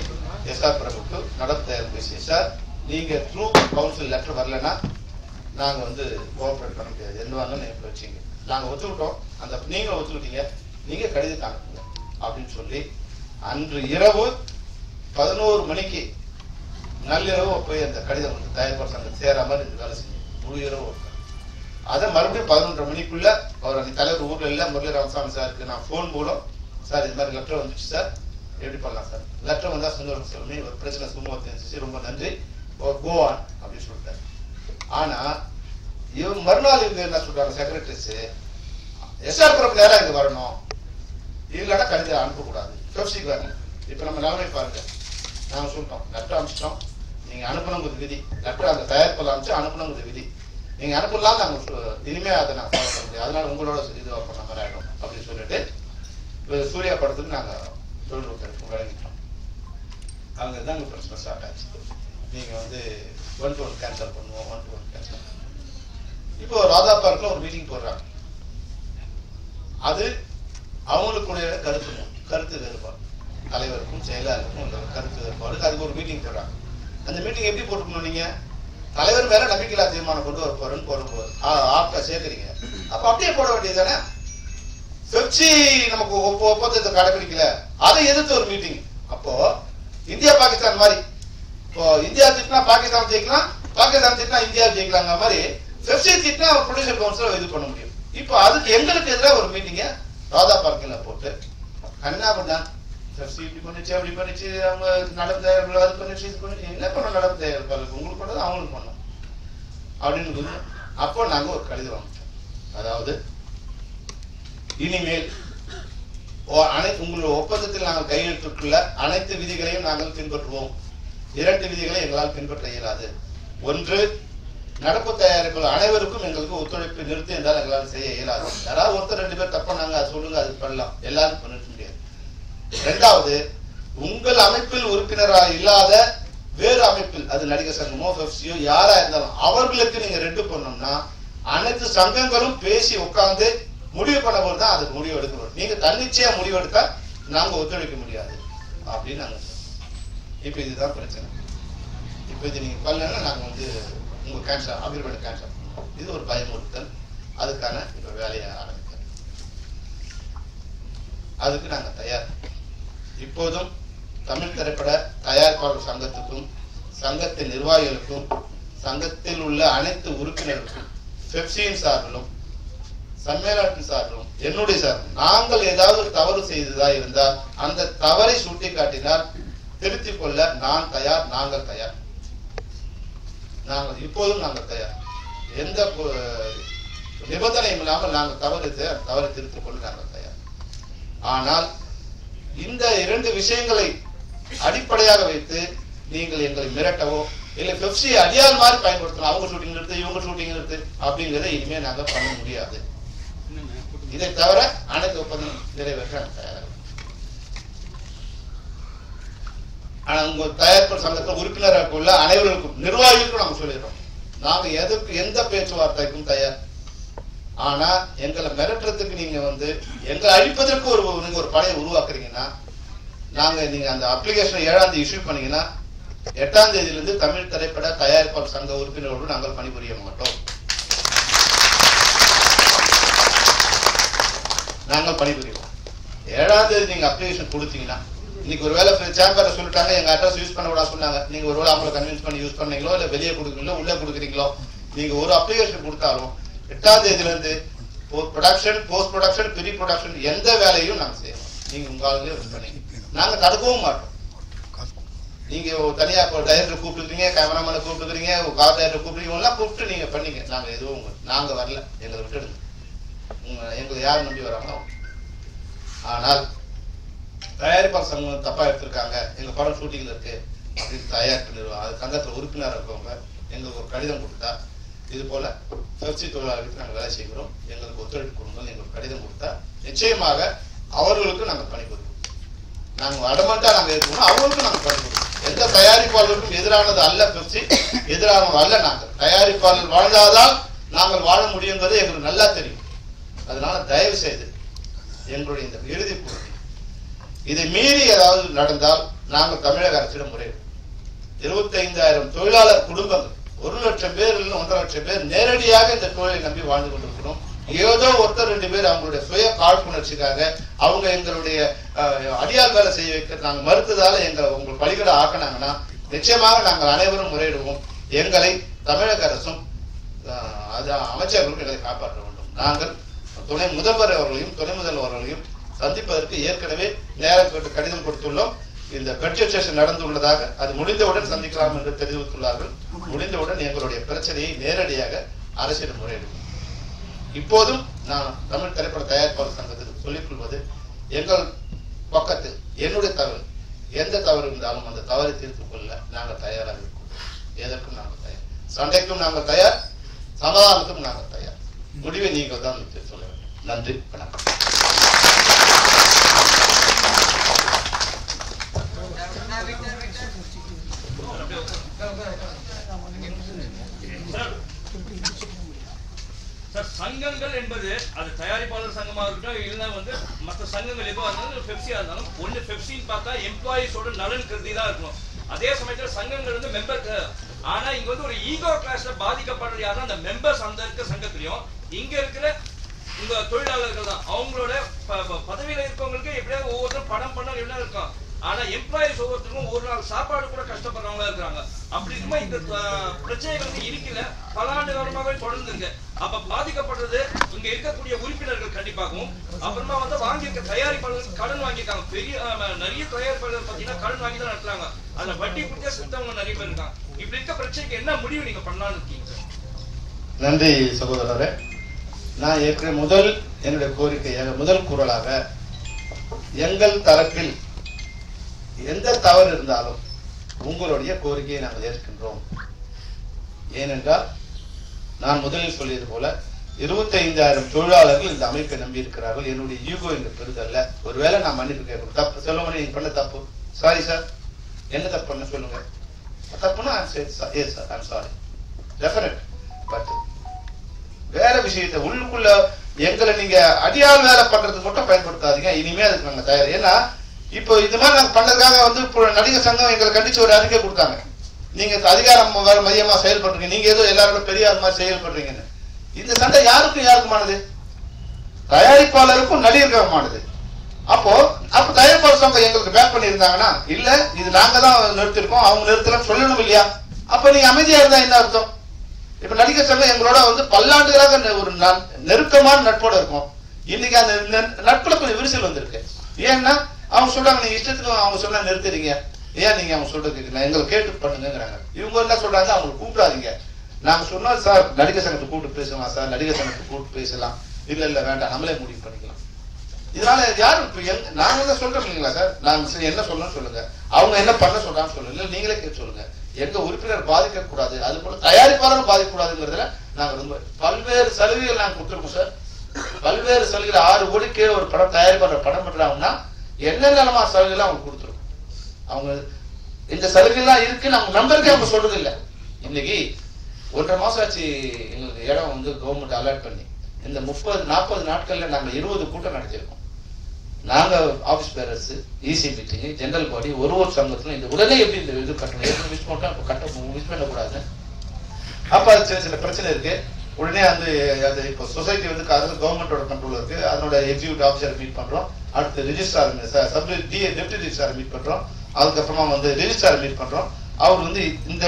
எஸ்ஆர் பிரபுக்கு நடப்பு தயார் பேசி, சார் நீங்கள் த்ரூ கவுன்சில் லெட்டர் வரலன்னா நாங்கள் வந்து கோஆப்ரேட் பண்ண முடியாது, எந்த வாங்கன்னு எனக்கு வச்சிங்க, நாங்கள் ஒத்துக்கிட்டோம், அந்த நீங்களும் ஒத்துக்கிட்டீங்க, நீங்கள் கடிதத்தை அனுப்புங்க அப்படின்னு சொல்லி அன்று இரவு 11 மணிக்கு நள்ளிரவு போய் அந்த கடிதம் வந்து தயாரிப்பாளர் சங்கம் சேர மாதிரி இந்த வேலை செஞ்சு முழு இரவு. அதை மறுபடியும் 11:30 மணிக்குள்ள அவர் அந்த தலைவர் ஊர்ல இல்ல, முரளி ராமசாமி சாருக்கு நான் போன் மூலம், சார் இது மாதிரி லெட்டர் வந்துச்சு சார், எப்படி பண்ணலாம் சார், லெட்டர் வந்தா சந்தோஷம் சொல்லி ஒரு பிரச்சனை சும்மா தெரிஞ்சிச்சு, ரொம்ப நன்றி, கோவான் அப்படின்னு சொல்லிட்டாரு. ஆனா இவங்க மறுநாள் இவங்க என்ன சொல்றாங்க, செக்ரட்டரிஸ் எஸ்ஆர் பிரபு நேரம் இங்க வரணும், இல்லைன்னா கடிதம் அனுப்பக்கூடாது, பெப்சிக்கு வரணும். இப்ப நம்ம நிலைமை பாருங்க, நாங்க சொல்லிட்டோம் லெட்டர் அனுப்பிச்சிட்டோம், நீங்க அனுப்பணுங்கிறது விதி, லெட்டர் அந்த தயாரிப்பில் அனுப்பிச்சு அனுப்பணுங்கிறது விதி, நீங்க அனுப்பலாம், நாங்க இனிமே அதை நாங்க ஃபாலோ பண்ண முடியாது, அதனால உங்களோட இது பண்ண மாதிரி ஆயிடும் அப்படின்னு சொல்லிட்டு சூர்யா படத்துக்கு நாங்க தொழில்நுட்பம் வழங்கிட்டோம். அங்க தான் பிரச்சனை ஸ்டார்ட் ஆச்சு. நீங்க வந்து 1-to-1 கேன்சல் பண்ணுவோம், 1-to-1 கேன்சல். இப்போ ராதா பார்க்ல ஒரு மீட்டிங் போடுறாங்க, அது அவங்களுக்குடைய கருத்து வேறுபாடு, தலைவருக்கும் செயலாளருக்கும் கருத்து வேறுபாடு, அதுக்கு ஒரு மீட்டிங் போடுறாங்க. அந்த மீட்டிங் எப்படி போட்டுக்கணும், நீங்க தலைவர் மேல நம்பிக்கையில்லா தீர்மானம் கொண்டு வர போறேன்னு போடும்போது ஆப்டா சேர்க்கிறீங்க, அப்ப அப்படியே போட வேண்டியது தானே. பெப்சி நமக்கு ஒப்பந்தத்தை கடைபிடிக்கல, அதை எதிர்த்து ஒரு மீட்டிங். அப்போ இந்தியா பாகிஸ்தான் மாதிரி, இப்போ இந்தியா திட்டினா பாகிஸ்தான் ஜெயிக்கலாம், பாகிஸ்தான் திட்டினா இந்தியா ஜெயிக்கலாங்கிற மாதிரி பெப்சி திட்டினா ப்ரொடியூசர் கவுன்சில் இது பண்ண முடியும். இப்போ அதுக்கு எங்களுக்கு எதிராக ஒரு மீட்டிங்க ராதா பார்க்கில் போட்டு கண்ணா பண்ணான், பெப்சி இப்படி பண்ணிச்சு அப்படி பண்ணிச்சு, அவங்க நடப்பு தயாரிப்பாளர் அது பண்ணிச்சு இது பண்ணிச்சு, என்ன பண்ணோம் நடப்பு தயாரிப்பாளருக்கு, உங்களுக்கு பண்ணது அவங்களுக்கு பண்ணோம் அப்படின்னு. அப்போ நாங்க ஒரு கடிதம் வாங்கிட்டோம், அதாவது இனிமேல் உங்களுடைய ஒப்பந்தத்தில் நாங்கள் கையெழுத்துக்குள்ள அனைத்து விதிகளையும் நாங்கள் பின்பற்றுவோம். 2 விதிகளை எங்களால் பின்பற்ற இயலாது. ஒன்று, நடப்பு தயாரிப்புகள் அனைவருக்கும் எங்களுக்கு ஒத்துழைப்பு நிறுத்தி என்றால் எங்களால் செய்ய இயலாது. யாராவது ஒருத்தர் 2 பேர் தப்ப நாங்க சொல்லுங்க, அது பண்ணலாம், எல்லாரும் பண்ணிட முடியாது. 2வது, உங்கள் அமைப்பில் உறுப்பினராக இல்லாத வேறு அமைப்பில், அது நடிகர் சங்கமோ பெப்சியோ யாரா இருந்தாலும் அவர்களுக்கு நீங்க ரெண்டு பண்ணோம்னா அனைத்து சங்கங்களும் பேசி உட்கார்ந்து முடிவு பண்ண போது தான் அதுக்கு முடிவு எடுக்கணும். நீங்க தன்னிச்சையா முடிவு எடுத்தா நாங்க ஒத்துழைக்க முடியாது அப்படின்னு நாங்க. இப்ப இதுதான் பிரச்சனை. இப்ப இது நீங்க பண்ணலன்னா நாங்க வந்து உங்க கேன்சல், அக்ரிமெண்ட் கேன்சல் பண்ணுவோம். இது ஒரு பயமுறுத்தல். அதுக்கான இப்ப வேலையை ஆரம்பிக்கிறோம். அதுக்கு நாங்க தயார். இப்போதும் தமிழ் திரைப்பட தயாரிப்பாளர் சங்கத்துக்கும் சங்கத்தின் நிர்வாகிகளுக்கும் சங்கத்தில் உள்ள அனைத்து உறுப்பினர்களுக்கும் பெப்சியின் சார்பிலும் சம்மேளனத்தின் சார்பிலும் என்னுடைய சார்பிலும் நாங்கள் ஏதாவது தவறு செய்ததா இருந்தால் அந்த தவறை சுட்டி காட்டினால் திருத்திக் கொள்ள நான் தயார், நாங்கள் தயார். நாங்கள் இப்போதும் நாங்கள் தயார். எந்த நிபந்தனையும் இல்லாமல் நாங்கள் தவறை திருத்திக் கொள்ள நாங்கள் தயார். ஆனால் இந்த 2 விஷயங்களை அடிப்படையாக வைத்து நீங்கள் எங்களை மிரட்டவோ இல்லை பெப்சி அடியால் மாதிரி பயன்படுத்தணும், அவங்க ஷூட்டிங் எடுத்து இவங்க ஷூட்டிங் எடுத்து அப்படிங்கிறத இனிமே நாங்க பண்ண முடியாது. இதை தவிர அனைத்து ஒப்பந்தம் நிறைவேற்ற தயாராக. ஆனா உங்க தயாரிப்பு சங்கத்தில் உறுப்பினராக உள்ள அனைவருக்கும் நிர்வாகிகளுக்கும் நாங்க சொல்லிடுறோம், நாங்க எதற்கு எந்த பேச்சுவார்த்தைக்கும் தயார். ஆனா எங்களை மிரட்டுறதுக்கு நீங்க வந்து எங்களை அழிப்பதற்கு நீங்க ஒரு படையை உருவாக்குறீங்கன்னா நீங்க அந்த அப்ளிகேஷன் 7ஆம் தேதி இஷ்யூ பண்ணீங்கன்னா 8ஆம் தேதியிலிருந்து தமிழ் திரைப்பட தயாரிப்பாளர் சங்க உறுப்பினர்களோடு நாங்கள் பணிபுரிய மாட்டோம். நாங்கள் பணிபுரிவோம். 7ஆம் தேதி நீங்க அப்ளிகேஷன் கொடுத்தீங்கன்னா, இன்னைக்கு ஒருவேளை சேம்பர்ல சொல்லிட்டாங்க எங்க அட்ரஸ் யூஸ் பண்ண கூடாது சொன்னாங்க, நீங்க ஒருவேளை அவங்களை கன்வின்ஸ் பண்ணி யூஸ் பண்ணீங்களோ இல்ல வெளியே கொடுக்குறீங்களோ உள்ள கொடுக்குறீங்களோ, நீங்க ஒரு அப்ளிகேஷன் கொடுத்தாலும் 8ஆம் தேதியிலிருந்து production, post production, pre production எந்த வேலையும் நாங்க செய்வோம். நீங்க உங்க ஆளுங்களே பண்ணீங்க, நாங்க தடுக்கவும் மாட்டோம். நீங்க தனியா டைரக்டர் கூப்பிட்டுக்கிறீங்க, கேமராமேனை கூப்பிட்டுக்கிறீங்க, கார் டைரக்டர் கூப்பிடுறீங்க, எல்லாம் கூப்பிட்டு நீங்க பண்ணீங்க. நாங்க எதுவும் நாங்க வரல, எங்களை விட்டுடுங்க. எங்களை யார் நம்பி வராங்களோ. ஆனால் தயாரிப்பாளர் சங்கம் தப்பா எடுத்திருக்காங்க, எங்க படம் ஷூட்டிங்ல இருக்கு அப்படின்னு தயாரிப்பு நிறுவனம் அது சங்கத்துல உறுப்பினர் இருக்கவங்க எங்களுக்கு ஒரு கடிதம் கொடுத்தா, இது போல பெப்சி தொழிலாளர்களுக்கு நாங்கள் வேலை செய்கிறோம், எங்களுக்கு ஒத்துழைப்பு கொடுங்க எங்களுக்கு கடிதம் கொடுத்தா நிச்சயமாக அவர்களுக்கு நாங்கள் பணி கொடுப்போம். நாங்கள் அடமண்டா நாங்கள் இருக்கணும், அவங்களுக்கும் நாங்கள் பணி கொடுப்போம். எந்த தயாரிப்பாளருக்கும் எதிரானது அல்ல பெப்சி, எதிரானது அல்ல. நாங்கள் தயாரிப்பாளர் வாழ்ந்தாதான் நாங்கள் வாழ முடியுங்கிறது எங்களுக்கு நல்லா தெரியும். அதனால தயவு செய்து எங்களுடைய இந்த இறுதி போட்டி இதை மீறி ஏதாவது நடந்தால் நாங்கள் தமிழக அரசிடம் முறையிடும். 25,000 தொழிலாளர் குடும்பங்கள் 1,00,000 பேர் இல்லை 1,50,000 பேர் நேரடியாக இந்த தொழிலை நம்பி வாழ்ந்து கொண்டிருக்கிறோம். ஏதோ ஒருத்தர் 2 பேர் அவங்களுடைய சுய காழ்ப்புணர்ச்சிக்காக அவங்க எங்களுடைய அடியால் வேலை செய்ய வைக்க நாங்கள் மறுத்ததால உங்கள் பலிகளை ஆக்கினாங்கன்னா நிச்சயமாக நாங்கள் அனைவரும் முறையிடுவோம். எங்களை தமிழக அரசும் அமைச்சர்களும் எங்களை காப்பாற்ற வேண்டும். நாங்கள் துணை முதல்வர் அவர்களையும் துணை முதல்வர் அவர்களையும் சந்திப்பதற்கு ஏற்கனவே நேரம் கேட்டு கடிதம் கொடுத்துள்ளோம். இந்த பட்ஜெட் செஷன் நடந்துள்ளதாக அது முடிந்தவுடன் சந்திக்கலாம் என்று தெரிவித்துள்ளார்கள். முடிந்தவுடன் எங்களுடைய பிரச்சனையை நேரடியாக அரசிடம் முறையிடும். இப்போதும் நான் தமிழ் திரைப்பட தயாரிப்பாளர் சங்கத்துக்கு சொல்லிக் கொள்வது, எங்கள் பக்கத்தில் என்னுடைய தவறு எந்த தவறு இருந்தாலும் அந்த தவறை தீர்த்துக் கொள்ள நாங்கள் தயாராக இருக்கோம். எதற்கும் நாங்கள் தயார், சண்டைக்கும் நாங்கள் தயார், சமாதானத்துக்கும் நாங்கள் தயார். முடிவை நீங்கள் தான் சொல்ல வேண்டும். நன்றி, வணக்கம். சங்கங்கள் என்பது அது தயாரிப்பாளர் சங்கமாக இருக்கட்டும், இல்லைன்னா மற்ற சங்கங்கள் எதுவாக இருந்தாலும் பெப்சியா இருந்தாலும் ஒன்று பெப்சின்னு பார்த்தா எம்ப்ளாயிஸோட நலன் கருதி தான் இருக்கணும். அதே சமயத்தில் சங்கங்கள் மெம்பர், ஆனா இங்க ஒரு ஈகோ கிளாஸ்ல பாதிக்கப்படுறது யாரும் அந்த மெம்பர்ஸ் அந்த இருக்க சங்கத்திலையும் இங்க இருக்கிற இந்த தொழிலாளர்கள் தான். அவங்களோட பதவியில இருக்கவங்களுக்கு எப்படியாவது ஒவ்வொருத்தரும் படம் பண்ண என்ன இருக்கும். ஆனா எம்ப்ளாயிஸ் ஒவ்வொருத்தருக்கும் ஒரு நாள் சாப்பாடு கூட கஷ்டப்படுறவங்களா இருக்கிறாங்க. அப்படி இருக்கும்போது இந்த பிரச்சனைகள் இருக்கல பல ஆண்டு காலமாகவே தொடர்ந்து இருக்கு. அப்ப பாதிக்கப்படுறது இங்க இருக்கக்கூடிய உறுப்பினர்கள் கண்டிப்பாகவும், அப்புறமா வாங்கியிருக்க தயாரிப்பாளர்கள் கடன் வாங்கியிருக்காங்க. பெரிய நிறைய தயாரிப்பாளர்கள் பாத்தீங்கன்னா கடன் வாங்கி தான் நடத்துறாங்க. அதுல வட்டி கொடுத்தே சுத்தவங்க நிறைய பேர் இருக்காங்க. இப்படி இருக்க பிரச்சனைக்கு என்ன முடிவு நீங்க பண்ணலாம்னு இருக்கீங்க? நன்றி சகோதரரே. நான் ஏற்கனவே என்னுடைய கோரிக்கையாக முதல் குரலாக எங்கள் தரப்பில் எந்த தவறு இருந்தாலும் உங்களுடைய கோரிக்கையை நாங்கள் ஏற்கின்றோம். ஏனென்றால் நான் முதலில் சொல்லியது போல 25,000 தொழிலாளர்கள் இந்த அமைப்பை நம்பி இருக்கிறார்கள். என்னுடைய ஈகோ என்ற பெருதல்ல. ஒருவேளை நான் மன்னிப்பு கேட்கணும், தப்பு சொல்லுங்க, நீங்க பண்ண தப்பு, சாரி சார், என்ன தப்பு பண்ண சொல்லுங்க, தப்புன்னா ஐம் சாரி டெஃபினட். பட் வேற விஷயத்தை உள்ளுக்குள்ள எங்களை நீங்க அடியால் வேலை பண்றதுக்கு மட்டும் பயன்படுத்தாதீங்க. இனிமே அதுக்கு நாங்க தயார். ஏன்னா இப்போ இது மாதிரி நாங்க பண்ணதுக்காக நடிகர் சங்கம் எங்களை கண்டிச்சு ஒரு அறிக்கை கொடுத்தாங்க. நீங்க அதிகாரம் வேற மையமா செயல்படுறீங்க, நீங்க ஏதோ எல்லாரோட பெரிய அது மாதிரி செயல்படுறீங்கன்னு. இந்த சண்டை யாருக்குமானது? தயாரிப்பாளருக்கும் நடிகர்களுக்குமானது. அப்போ தயாரிப்பாளர் சங்கம் எங்களுக்கு பேக் பண்ணி இருந்தாங்கன்னா, இல்ல இது நாங்க தான் நிறுத்திருக்கோம், அவங்க நிறுத்தலாம் சொல்லணும் இல்லையா? அப்ப நீங்க அமைதியா இருந்தா என்ன அர்த்தம்? இப்ப நடிகர் சங்கம் எங்களோட பல்லாண்டுகளாக ஒரு நெருக்கமான நட்போட இருக்கும். இன்னைக்கு அந்த நட்புல கொஞ்சம் விரிசல் வந்திருக்கு. ஏன்னா அவங்க சொல்றாங்க நீங்க இஷ்டத்துக்கு அவங்க சொன்னா நிறுத்துறீங்க, ஏன் நீங்க அவங்க சொல்றது கேட்கலாம், எங்களை கேட்டு பண்ணுங்கிறாங்க. இவங்க என்ன சொல்றாங்க, அவங்களை கூப்பிடாதீங்க. நாங்க சொன்னா சார் நடிகர் சங்கத்தை கூப்பிட்டு பேசலாம் சார், நடிகர் சங்கத்தை கூப்பிட்டு பேசலாம், இல்ல இல்ல வேண்டாம் நம்மளே முடிவு பண்ணிக்கலாம். இதனால யாரும் நாங்க தான் சொல்றோம் இல்லைங்களா சார், நாங்க என்ன சொல்லணும்னு சொல்லுங்க, அவங்க என்ன பண்ண சொல்றான்னு சொல்லுங்க, இல்ல நீங்களே கேட்டு சொல்லுங்க. எங்க உறுப்பினர் பாதிக்க கூடாது, அது போல தயாரிப்பாளரும் பாதிக்கக்கூடாதுங்கிறதுல நாங்க ரொம்ப பல்வேறு சலுகைகள் நாங்க கொடுத்துருக்கோம் சார். பல்வேறு சலுகைகள் 6 கோடிக்கு ஒரு படம் தயாரிப்பாளர் படம் பண்றாங்கன்னா என்னென்ன சலுகைகள் அவங்க கொடுத்துருக்கோம். அவங்க இந்த சலுகைலாம் இருக்கு நம்ம நம்பருக்கே அவங்க சொல்றது இல்லை. இன்னைக்கு 1.5 மாசம் ஆச்சு எங்களுக்கு இடம் கவர்மெண்ட் அலாட் பண்ணி. இந்த 30-40 நாட்கள்ல நாங்க 20 கூட்டம் நடத்திருக்கோம். நாங்க office bearers, EC meeting, general body, ஒரு சங்கத்துல இந்த உடனே எப்படி இந்த இது கட்டணும், எப்படி மிஸ் பண்ணோம், இப்ப மிஸ் பண்ணக்கூடாது. அப்ப அது சில பிரச்சனை இருக்கு. உடனே அது இப்போ சொசைட்டி கவர்மெண்டோட கண்ட்ரோல் இருக்கு. அதனோட எக்ஸிக்யூட்டிவ் ஆஃபீஸரை மீட் பண்றோம். அடுத்து ரிஜிஸ்ட்ரார் டெப்டி ரிஜிஸ்ட்ரார் மீட் பண்றோம். அதுக்கப்புறமா ரிஜிஸ்ட்ரார் மீட் பண்றோம். அவர் இந்த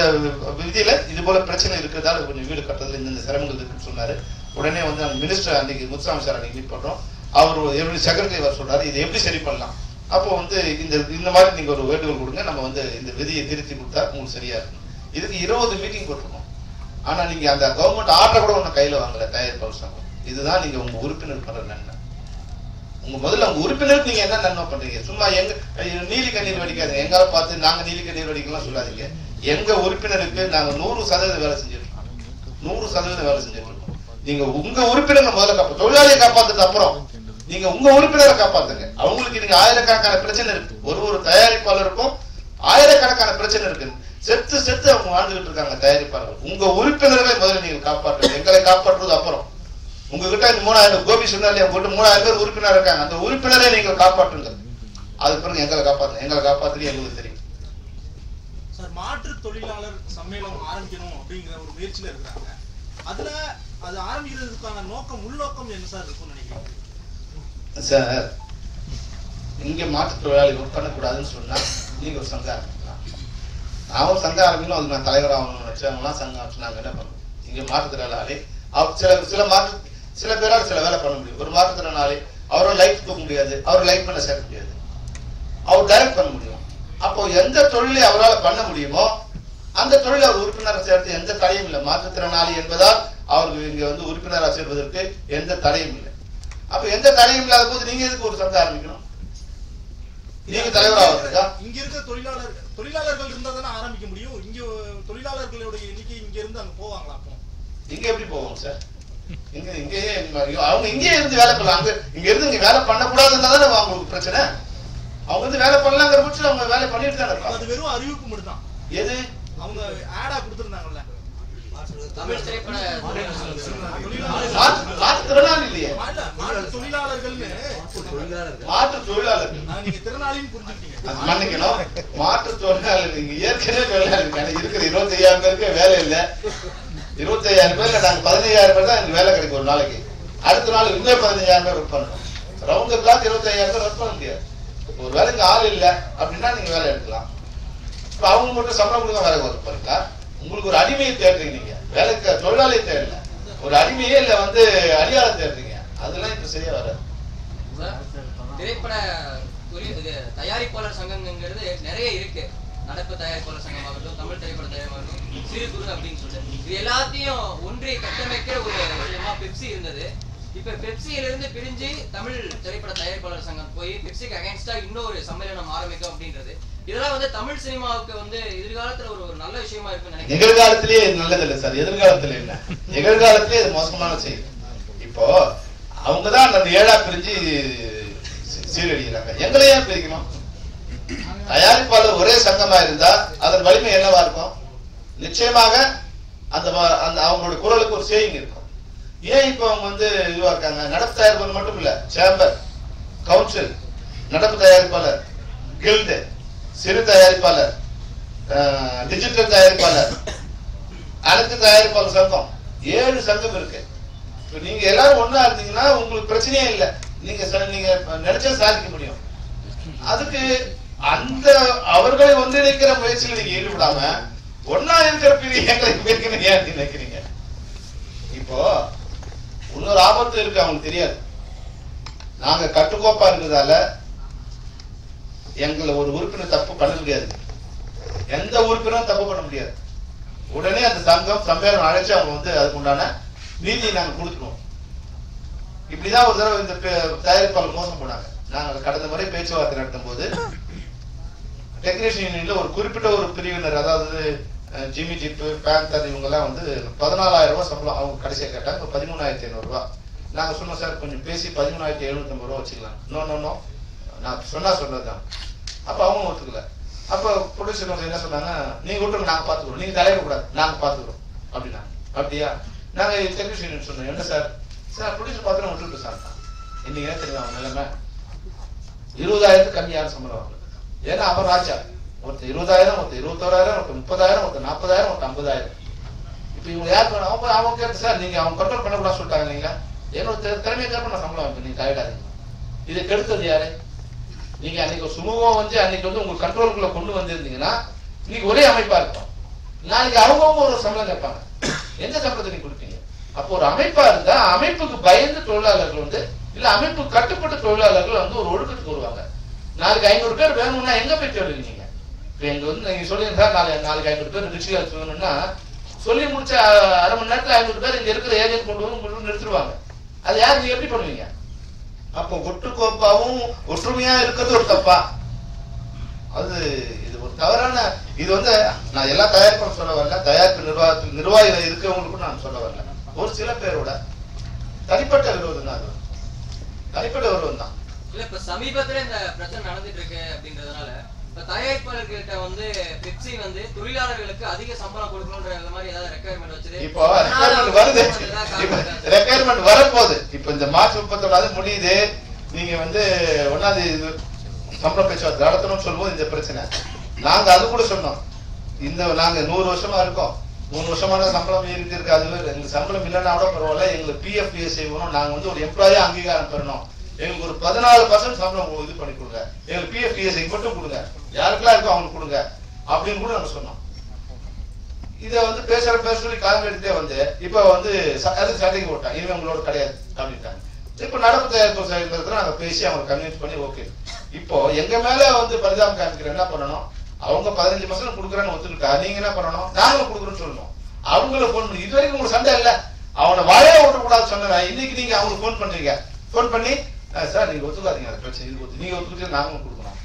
விதியில இது போல பிரச்சனை இருக்கிறதால கொஞ்சம் வீடு கட்டுறதுல இந்த சிரமங்கள் இருக்குன்னு சொன்னாரு. உடனே மினிஸ்டர் அன்னைக்கு முத்துசாமி சார் அன்னைக்கு மீட் பண்றோம். அவர் எப்படி செக்ரட்டரி வர சொல்றாரு, இதை எப்படி சரி பண்ணலாம். அப்போ இந்த மாதிரி நீங்க ஒரு வேண்டுகோள் கொடுங்க, நம்ம இந்த விதியை திருத்தி கொடுத்தா உங்களுக்கு சரியா இருக்கும். இதுக்கு 20 மீட்டிங் போட்டிருக்கோம். ஆனா நீங்க அந்த கவர்மெண்ட் ஆர்டர் கூட ஒண்ணு கையில வாங்கல தயாரிப்பாளர் சங்கம். இதுதான் நீங்க உங்க உறுப்பினர் பண்ற நன்மை. உங்க முதல்ல உங்க உறுப்பினருக்கு நீங்க என்ன நன்மை பண்றீங்க? சும்மா எங்க நீலி கண்ணீர் வடிக்காது, எங்களை பார்த்து நாங்க நீலி கண்ணீர் வடிக்கலாம் சொல்லாதீங்க. எங்க உறுப்பினருக்கு நாங்க 100% வேலை செஞ்சிருக்கோம், 100% வேலை செஞ்சிருக்கோம். நீங்க உங்க உறுப்பினரை முதல்ல தொழிலாளியை காப்பாத்துட்டு அப்புறம் நீங்க உங்க உறுப்பினரை காப்பாத்துங்க. அவங்களுக்கு நீங்க ஆயிரக்கணக்கான பிரச்சனை இருக்கு, ஒரு தயாரிப்பாளருக்கும் ஆயிரக்கணக்கான பிரச்சனை இருக்கு. செத்து அவங்க வாழ்ந்துகிட்டு இருக்காங்க தயாரிப்பாளர்கள். உங்க உறுப்பினர்களை முதல்ல நீங்க காப்பாற்றுங்க, எங்களை காப்பாற்றுறது அப்புறம். உங்ககிட்ட 3000 கோபி சொன்னாலே உங்ககிட்ட 3000 பேர் உறுப்பினர் இருக்காங்க, அந்த உறுப்பினரை நீங்கள் காப்பாற்றுங்க. அதுக்கு பிறகு எங்களை காப்பாற்றுறது எங்களுக்கு தெரியும். சார், மாற்று தொழிலாளர் சம்மேளனம் ஆரம்பிக்கணும் அப்படிங்கிற ஒரு முயற்சியில இருக்காங்க. அதுல அது ஆரம்பிக்கிறதுக்கான உள்நோக்கம் என்ன சார் இருக்கும்னு நினைக்கிறீங்க? சார், இங்க மாற்று தொழிலாளி ஒர்க் பண்ணக்கூடாதுன்னு சொன்னா நீங்க ஒரு சங்கம் ஆரம்பிக்கலாம். நான் ஒரு சங்கம் ஆரம்பிக்கணும், அதுக்கு நான் தலைவர் ஆகணும்னு வச்சவங்களாம் சங்கம் நாங்க என்ன பண்ணுவோம்? இங்க மாற்றுத்திறனாளி சில பேரால் சில வேலை பண்ண முடியும். ஒரு மாற்றுத்திறனாளி அவரோட லைஃப் தூக்க முடியாது, அவர் லைஃப் பண்ண சேர்க்க முடியாது, அவர் டைரக்ட் பண்ண முடியும். அப்போ எந்த தொழிலை அவரால் பண்ண முடியுமோ அந்த தொழில் அவர் உறுப்பினரை சேர்த்து எந்த தடையும் இல்லை. மாற்றுத்திறனாளி என்பதால் அவருக்கு இங்க உறுப்பினராக சேர்வதற்கு எந்த தடையும் இல்லை. அப்ப எந்த தடையும் இல்லாத போது நீங்க எதுக்கு ஒரு சங்கம் ஆரம்பிக்கணும்? நீங்க தலைவராக இங்க இருக்க தொழிலாளர்கள் இருந்தா தானே ஆரம்பிக்க முடியும். இங்க தொழிலாளர்களுடைய எண்ணிக்கை இங்க இருந்து அங்க போவாங்களா? அப்போ இங்க எப்படி போவாங்க சார்? அவங்க இங்கே இருந்து வேலை பண்ணலாம். இங்க இருந்து இங்க வேலை பண்ணக்கூடாதுன்னா தானே அவங்களுக்கு பிரச்சனை. அவங்க வேலை பண்ணலாங்கிற பட்சம் அவங்க வேலை பண்ணிட்டு தானே இருப்பாங்க. அது வெறும் அறிவிப்பு மட்டும் தான். எது அவங்க ஆடா கொடுத்திருந்தாங்கல்ல, தமிழ் திரைப்பட மாற்றுத்திறனாளி இல்லையே, மாற்று தொழிலாளர்கள். நீங்க திறனாளின்னு புரிஞ்சுக்கிட்டீங்க. மன்னிக்கணும், மாற்று தொழிலாளர்கள் இங்க ஏற்கனவே தொழிலாளர்கள் இருக்கிற 25,000 பேருக்கு வேலை இல்லை. 25,000 பேர்ல நாங்க 15,000 பேர் தான் எனக்கு வேலை கிடைக்கும் ஒரு நாளைக்கு. அடுத்த நாள் இன்னும் 15,000 பேர் ஒர்க் பண்ணணும். ரவுண்ட் கிளாக் 25,000 பேர் ஒர்க் பண்ண முடியாது. ஒரு வேலைக்கு ஆள் இல்லை அப்படின்னா நீங்க வேலை எடுக்கலாம். இப்ப அவங்க மட்டும் சம்பளம் கொடுக்க வேலை ஒர்க் பண்ணீங்களா? உங்களுக்கு ஒரு அடிமையை தேடுறீங்க, நீங்க வேலைக்கு தொழிலாளியை தேடல, ஒரு அடிமையே இல்ல அடியாள தேடுறீங்க. அதெல்லாம் இப்ப சரியா வராது. திரைப்பட தயாரிப்பாளர் சங்கங்கிறது நிறைய இருக்கு. நடப்பு தயாரிப்பாளர் சங்கமாகட்டும், தமிழ் திரைப்பட தயாரிப்பாளர், சிறு குறு அப்படின்னு சொல்லிட்டு இது எல்லாத்தையும் ஒன்றி கட்டமைக்கிற ஒரு விஷயமா பெப்சி இருந்தது. இப்ப பெப்சியில இருந்து பிரிஞ்சு தமிழ் திரைப்பட தயாரிப்பாளர் சங்கம் போய் பெப்சிக்கு அகைன்ஸ்டா இன்னொரு சம்மேளனம் ஆரம்பிக்கும் அப்படின்றது, இதெல்லாம் தமிழ் சினிமாவுக்கு எதிர்காலத்துல ஒரு நல்ல விஷயமா இருக்குன்னு நினைக்கிறேன். நிகழ்காலத்திலேயே நல்லது இல்லை சார், எதிர்காலத்துல இல்ல, நிகழ்காலத்திலே இது மோசமான செய்தி. இப்போ அவங்கதான் அந்த 7ஆ பிரிஞ்சு சீரழிகிறாங்க. எங்களையே பிரிக்கணும். தயாரிப்பாளர் ஒரே சங்கமா இருந்தா அதன் வலிமை என்னவா இருக்கும்? நிச்சயமாக அந்த அவங்களோட குரலுக்கு ஒரு சேயிங் இருக்கும். ஏன் இப்ப அவங்க இதுவா இருக்காங்க? நடப்பு தயாரிப்பாளர் மட்டும் இல்ல, சேம்பர், கவுன்சில், நடப்பு தயாரிப்பாளர், கில்டு, சிறு தயாரிப்பாளர், டிஜிட்டல் தயாரிப்பாளர், அனைத்து தயாரிப்பாளர் சங்கம், 7 சங்கம் இருக்கு. நீங்க எல்லாரும் ஒண்ணா இருந்தீங்கன்னா உங்களுக்கு பிரச்சனையே இல்லை. நீங்க நினைச்சா சாதிக்க முடியும். அதுக்கு அந்த அவர்களை ஒன்றிணைக்கிற முயற்சியில் நீங்க ஈடுபடாம ஒன்னா இருக்கிற எங்களை ஏன் நினைக்கிறீங்க? இப்போ இன்னொரு ஆபத்து இருக்கு, அவங்களுக்கு தெரியாது. நாங்க கட்டுக்கோப்பா இருக்கிறதால எங்களை ஒரு உறுப்பினர் தப்பு பண்ண முடியாது, எந்த உறுப்பினரும் தப்பு பண்ண முடியாது. உடனே அந்த சங்கம் சம்மேளனம் அழைச்சு அவங்க அதுக்கு உண்டான நீதியை நாங்க கொடுத்துருவோம். இப்படிதான் ஒரு தடவை இந்த தயாரிப்பாளர் மோசம் போனாங்க. நாங்க கடந்த முறை பேச்சுவார்த்தை நடத்தும் போது டெக்னீஷியன் யூனியன்ல ஒரு குறிப்பிட்ட ஒரு பிரிவினர், அதாவது ஜிமி ஜிப்பு, பேந்தர், இவங்க எல்லாம் 14,000 ரூபாய் சம்பளம் அவங்க கடைசியா கேட்டாங்க. 13,500 ரூபாய். நாங்க சொன்னோம் சார் கொஞ்சம் பேசி 13,750 ரூபாய் வச்சுக்கலாம். நோ நான் சொன்னதுதான். அப்ப அவங்க ஒத்துக்கல. அப்ப ப்ரொடியூசர் என்ன சொன்னாங்க, நீங்க விட்டுருங்க, நாங்க பாத்துக்கிறோம், நீங்க தலையிட கூடாது, நாங்க பாத்துக்கிறோம் அப்படின்னா. அப்படியா? நாங்க டெக்னீஷியன் யூனியன் சொன்னோம், என்ன சார் ப்ரொடியூசர் பார்த்து விட்டுட்டு சார். இன்னைக்கு என்ன தெரியும் அவங்க நிலைமை? 20,000 கம்மி யாரும் சம்பளம் வாங்க. ஏன்னா அவன் ராஜா, ஒருத்தர் 20,000, ஒருத்தர் 21,000, ஒருத்தர் 30,000, ஒருத்தர் 40,000, ஒருத்தர் 50,000. இப்ப இவங்க யாருக்கு அவங்க கேட்டு சார் நீங்க அவங்க கண்ட்ரோல் பண்ணக்கூடாது சொல்லிட்டாங்க. நீங்க என்னோட திறமையை கேட்ப நான் சம்பளம் வாங்க, நீங்க தலையிடாதீங்க. இதை கெடுத்தது யாரு? நீங்க அன்னைக்கு சுமூகம் அன்னைக்கு உங்க கண்ட்ரோலுக்குள்ள கொண்டு வந்திருந்தீங்கன்னா இன்னைக்கு ஒரே அமைப்பா இருக்கும். நாளைக்கு அவங்க ஒரு சம்பளம் கேட்பாங்க. எந்த சம்பளத்தை நீங்க கொடுப்பீங்க? அப்போ ஒரு அமைப்பா இருந்தா அமைப்புக்கு பயந்து தொழிலாளர்கள் இல்ல அமைப்பு கட்டுப்பட்ட தொழிலாளர்கள் ஒரு ஒழுக்கத்துக்கு வருவாங்க. நாளைக்கு 500 பேர் வேணும்னா எங்க போய் தேடுவீங்க? இப்ப எங்க நீங்க சொல்லியிருந்தா நாளைக்கு 500 பேர் ரிக்ஷா வேணும்னா சொல்லி முடிச்ச அரை மணி நேரத்துல 500 பேர் இங்க இருக்கிற ஏஜென்ட் கொண்டு வந்து நிறுத்துருவாங்க. அது யாரு நீங்க எப்படி பண்ணுவீங்க? அப்போ ஒட்டுக்கோப்பாவும் ஒற்றுமையா இருக்கிறது ஒரு தப்பா? அது இது ஒரு தவறான, இது வந்து நான் எல்லா தயாரிப்பும் சொல்ல வரல, தயாரிப்பு நிர்வாகிகள் இருக்கிறவங்களுக்கும் நான் சொல்ல வரல. ஒரு சில பேரோட தனிப்பட்ட விரோதம் தான், அது தனிப்பட்ட விரோதம் தான். இல்ல இப்ப சமீபத்துல இந்த பிரச்சனை நடந்துட்டு இருக்கு அப்படின்றதுனால இப்ப தயாரிப்பாளர்கிட்ட வந்து பெப்சி வந்து தொழிலாளர்களுக்கு அதிக சம்பளம் கொடுக்கணும்ன்ற மாதிரி ஏதாவது ரெக்குயர்மெண்ட் வச்சது இப்போ ரெக்குயர்மெண்ட் வருது, ரெக்குயர்மெண்ட் வரப்போகுது. இப்போ இந்த மார்ச் 31 முடியுது, நீங்க வந்து 1ஆம் தேதி சம்பள பேச்சுவார்த்தை நடத்தணும்னு சொல்லும்போது இந்த பிரச்சனை. நாங்க அது கூட சொன்னோம், இந்த நாங்க 100 வருஷமா இருக்கோம், 3 வருஷமான சம்பளம் ஏறிட்டு இருக்கு. அது எங்களுக்கு சம்பளம் இல்லைன்னா கூட பரவாயில்ல, எங்களுக்கு PF PSI வேணும், நாங்க வந்து ஒரு எம்ப்ளாயா அங்கீகாரம் பெறணும், எங்களுக்கு ஒரு 14% சம்பளம் இது பண்ணி கொடுங்க, எங்களுக்கு PF PSI மட்டும் கொடுங்க, யாருக்கெல்லாம் இருக்கோ அவங்களுக்கு கொடுங்க அப்படின்னு கூட நாங்க சொன்னோம். இதை வந்து பேச சொல்லி காலம் எடுத்தே வந்து இப்ப வந்து அது சண்டைக்கு போட்டாங்க, இனிமே உங்களோட கிடையாது அப்படின்ட்டாங்க. இப்ப நடப்பு தயாரிப்பு செயல்படுத்த நாங்க பேசி அவங்க கன்வின்ஸ் பண்ணி ஓகே. இப்போ எங்க மேல வந்து பரிதாபம் காமிக்கிற என்ன பண்ணணும், அவங்க 15% கொடுக்குறான்னு ஒத்துக்கிட்டா நீங்க என்ன பண்ணணும், நாங்களும் கொடுக்குறோன்னு சொல்லணும். அவங்கள போன் பண்ணி இது வரைக்கும் உங்களுக்கு சண்டை இல்ல, அவனை வாயே விட்டக்கூடாது சொன்னேன். இன்னைக்கு நீங்க அவங்களுக்கு போன் பண்றீங்க, போன் பண்ணி சார் நீங்க ஒத்துக்காதீங்க, அதை பிரச்சனை இது நீங்க ஒத்துக்கிட்டு நாங்களும் கொடுக்கணும்.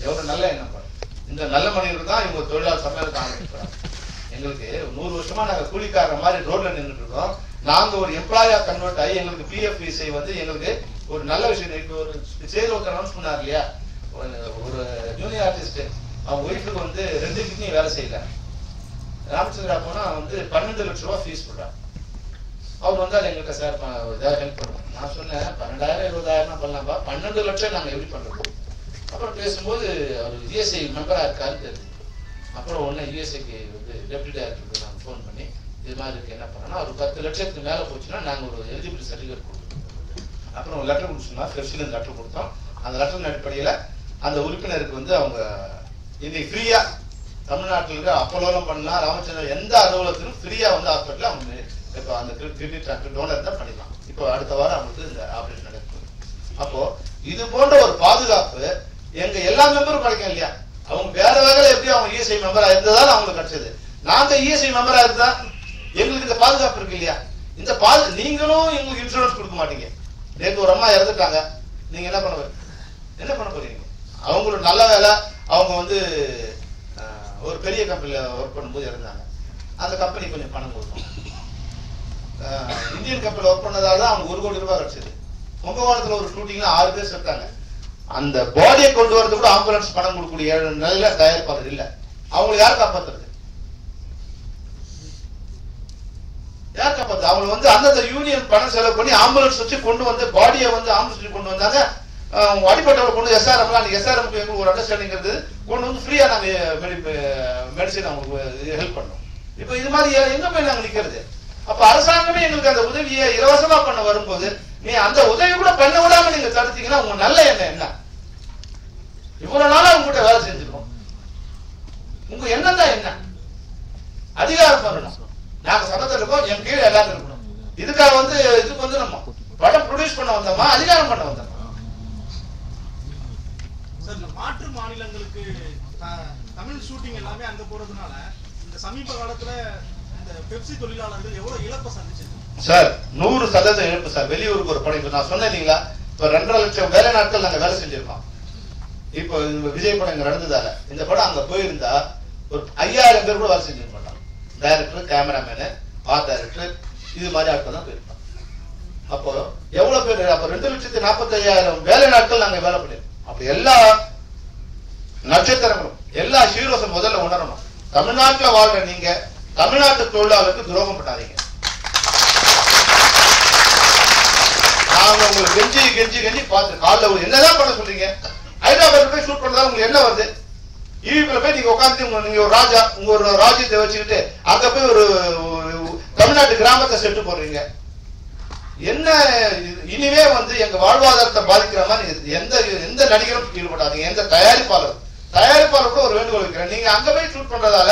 எவ்வளவு நல்ல எண்ணம் பாரு. இந்த நல்ல மனிதர்கள் தான் இவங்க தொழிலாளர் சமையல் காமிக்கிறாங்க. எங்களுக்கு 100 வருஷமா நாங்க கூலிக்கார மாதிரி ரோட்ல நின்றுட்டு இருக்கோம், நாங்க ஒரு எம்ப்ளாயா கன்வெர்ட் ஆகி எங்களுக்கு PF PSI வந்து எங்களுக்கு ஒரு நல்ல விஷயம். இப்போ ஒரு சேல் ஒருத்தர் அனௌன்ஸ் பண்ணார் இல்லையா, ஒரு ஜூனியர் ஆர்டிஸ்ட் அவங்க ஒய்ஃபுக்கு வந்து 2 கிட்னி வேலை செய்யல, ராமச்சந்திரா போனா வந்து 12 லட்சம் ரூபாய் ஃபீஸ் போடுறாங்க. அவர் வந்து அது எங்களுக்கு சார் ஏதாவது ஹெல்ப் பண்ணுவோம். நான் சொன்னேன் 12,000 20,000 பண்ணலாம்ப்பா, 12 லட்சம் நாங்க எப்படி பண்றோம். அப்புறம் பேசும்போது அவர் ESI மெம்பரா இருக்காருன்னு தெரியுது. அப்புறம் ஒன்னு ESIக்கு வந்து டெப்யூட்டி டைரக்டருக்கு நாங்கள் ஃபோன் பண்ணி இது மாதிரி இருக்கு என்ன பண்ணோம்னா, ஒரு 10 லட்சத்துக்கு மேல போச்சுன்னா நாங்க ஒரு எலிஜிபிலிட்டி சர்டிஃபிகேட் கொடுத்தோம். அப்புறம் ஒரு லெட்டர் கொடுத்தோம்னா ஃபெர்சில லெட்டர் கொடுத்தோம். அந்த லெட்டர் அடிப்படையில அந்த உறுப்பினருக்கு வந்து அவங்க இன்னைக்கு ஃப்ரீயா தமிழ்நாட்டில் இருக்க அப்போலோலம் பண்ணலாம், ராமச்சந்திரன் எந்த அலுவலகத்திலும் ஃப்ரீயா வந்து ஹாஸ்பிட்டல் அவங்க இப்போ அந்த கிட்னி டிரான்ஸ்பிளண்ட் டோனர் தான் பண்ணிடலாம். இப்போ அடுத்த வாரம் அவங்களுக்கு இந்த ஆபரேஷன் நடக்குது. அப்போ இது போன்ற ஒரு பாதுகாப்பு எங்க எல்லா மெம்பரும் கிடைக்கும் இல்லையா. அவங்க வேற வகையில எப்படி அவங்க ESI மெம்பரா இருந்ததால அவங்களுக்கு கிடைச்சது. நாங்க ESI மெம்பரா இருந்தா எங்களுக்கு இந்த பாதுகாப்பு இருக்கு இல்லையா. இந்த நீங்களும் எங்களுக்கு இன்சூரன்ஸ் கொடுக்க மாட்டீங்க. நேற்று ஒரு அம்மா இறந்துட்டாங்க, நீங்க என்ன பண்ண போறீங்க? அவங்களோட நல்ல வேலை, அவங்க வந்து ஒரு பெரிய கம்பெனில ஒர்க் பண்ணும்போது இறந்தாங்க. அந்த கம்பெனி கொஞ்சம் பணம் கொடுத்தோம். இந்தியன் கம்பெனில ஒர்க் பண்ணதால தான் அவங்க 1 கோடி ரூபாய் கிடைச்சது. கும்பகோணத்துல ஒரு ஷூட்டிங்ல 6 பேர் செத்தாங்க. அந்த பாடியை கொண்டு வரது கூட ஆம்புலன்ஸ் பணம் கொடுக்கக்கூடிய நிலையில தயாரிப்பாளர் இல்ல. அவங்களை யார் காப்பாத்துறது? யார் காப்பாத்து? அவங்க வந்து அந்தந்த யூனியன் பணம் செலவு பண்ணி ஆம்புலன்ஸ் வச்சு கொண்டு வந்து பாடியை வந்து ஆம்புலன்ஸ் கொண்டு வந்தாங்க. அடிப்பட்டவரை கொண்டு SRM எங்களுக்கு ஒரு அண்டர்ஸ்டாண்டிங் இருந்தது, கொண்டு வந்து ஃப்ரீயா நாங்க மெடிசன் அவங்களுக்கு ஹெல்ப் பண்ணோம். இப்ப இது மாதிரி எங்க போய் நாங்க நிக்கிறது? அப்ப அரசாங்கமே எங்களுக்கு அந்த உதவியை இலவசமா பண்ண வரும்போது நீ அந்த உதவி கூட பண்ண விடாம நீங்க தடுத்தீங்கன்னா உங்க நல்ல எண்ணம் என்ன? இவ்வளவு நாளா உங்ககிட்ட வேலை செஞ்சிருக்கோம், உங்க எண்ணம் தான் என்ன? அதிகாரம் பண்ணணும். நாங்க சட்டத்தில் இருக்கோம், என் கீழே எல்லாரும் இருக்கணும். இதுக்காக வந்து இதுக்கு வந்து நம்ம படம் ப்ரொடியூஸ் பண்ண வந்தோமா, அதிகாரம் பண்ண வந்தோமா? மாற்று மாநிலங்களுக்கு தமிழ் ஷூட்டிங் எல்லாமே அங்க போறதுனால இந்த சமீப காலத்துல இந்த பெப்சி தொழிலாளர்கள் எவ்வளவு இழப்பை சந்திச்சிருக்காங்க சார்? 100% இழப்பு சார். வெளியூருக்கு ஒரு படம், இப்ப நான் சொன்னேன் இல்லைங்களா, இப்ப 2.5 லட்சம் வேலை நாட்கள் நாங்க வேலை செஞ்சிருக்கோம். இப்போ விஜய் படம் இங்க நடந்ததால இந்த படம் அங்க போயிருந்தா ஒரு 5000 பேர் கூட வேலை செஞ்சிருக்க மாட்டாங்க. டைரக்டர், கேமராமேனு, ஆர்ட் டைரக்டர், இது மாதிரி ஆட்கள் தான் போயிருப்பாங்க. அப்போ எவ்வளவு பேர்? அப்ப 2,45,000 வேலை நாட்கள் நாங்க வேலை பண்ணிருக்கோம். அப்ப எல்லா நட்சத்திரங்களும் எல்லா ஹீரோஸும் முதல்ல உணரணும், தமிழ்நாட்டில் வாழ்ற நீங்க தமிழ்நாட்டு தொழிலாளருக்கு துரோகம் பண்ணாதீங்க. நாங்க உங்களுக்கு கெஞ்சி கெஞ்சி கெஞ்சி பார்த்து காலில் என்னதான் பண்ண சொல்றீங்க? ஹைதராபாத் போய் ஷூட் பண்ணதா உங்களுக்கு என்ன வருது? ஈவில போய் நீங்க உட்காந்து நீங்க ஒரு ராஜா, உங்க ஒரு ராஜ்யத்தை வச்சுக்கிட்டு அங்க போய் ஒரு தமிழ்நாட்டு கிராமத்தை செட்டு போடுறீங்க. என்ன இனிமே வந்து எங்க வாழ்வாதாரத்தை பாதிக்கிற மாதிரி எந்த நடிகரும் ஈடுபடாதீங்க. எந்த தயாரிப்பாளர் கூட ஒரு வேண்டுகோள் வைக்கிறேன், நீங்க அங்க போய் ஷூட் பண்றதால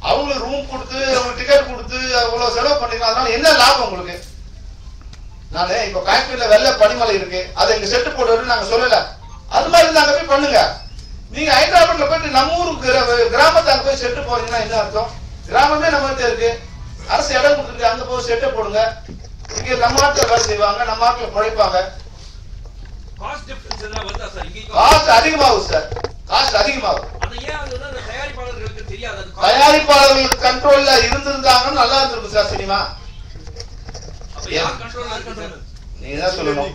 அவங்களுக்கு ரூம் கொடுத்து அவங்க டிக்கெட் கொடுத்து அவ்வளவு செலவு பண்ணீங்க, அதனால என்ன லாபம் உங்களுக்கு? நானு இப்ப காஷ்மீர்ல வெள்ள பனிமலை இருக்கு, அதை இங்க செட்டு போடுறது நாங்க சொல்லல. அது மாதிரி இருந்து அங்க போய் பண்ணுங்க. நீங்க ஹைதராபாத்ல போயிட்டு நம்ம ஊருக்கு கிராமத்தை அங்க போய் செட்டு போறீங்கன்னா என்ன அர்த்தம்? கிராமமே நம்ம கிட்ட இருக்கு, அரசு இடம் கொடுத்துருக்கு, அங்க போய் செட்டை போடுங்க. இங்க நம்ம நாட்டுல வேலை செய்வாங்க, நம்ம நாட்டுல குழைப்பாங்க. காஸ்ட் டிஃபரன்ஸ் எல்லாம் வருதா சார்? இங்க காஸ்ட் அதிகமாகும் சார், காஸ்ட் அதிகமாகும். அது ஏன் அது வந்து அந்த தயாரிப்பாளர்களுக்கு தெரியாது? அது தயாரிப்பாளர்களுக்கு கண்ட்ரோல்ல இருந்திருந்தாங்கன்னா நல்லா இருந்திருக்கும் சார் சினிமா. அப்ப யார் கண்ட்ரோல்ல இருக்கு? நீங்க தான் சொல்லணும்.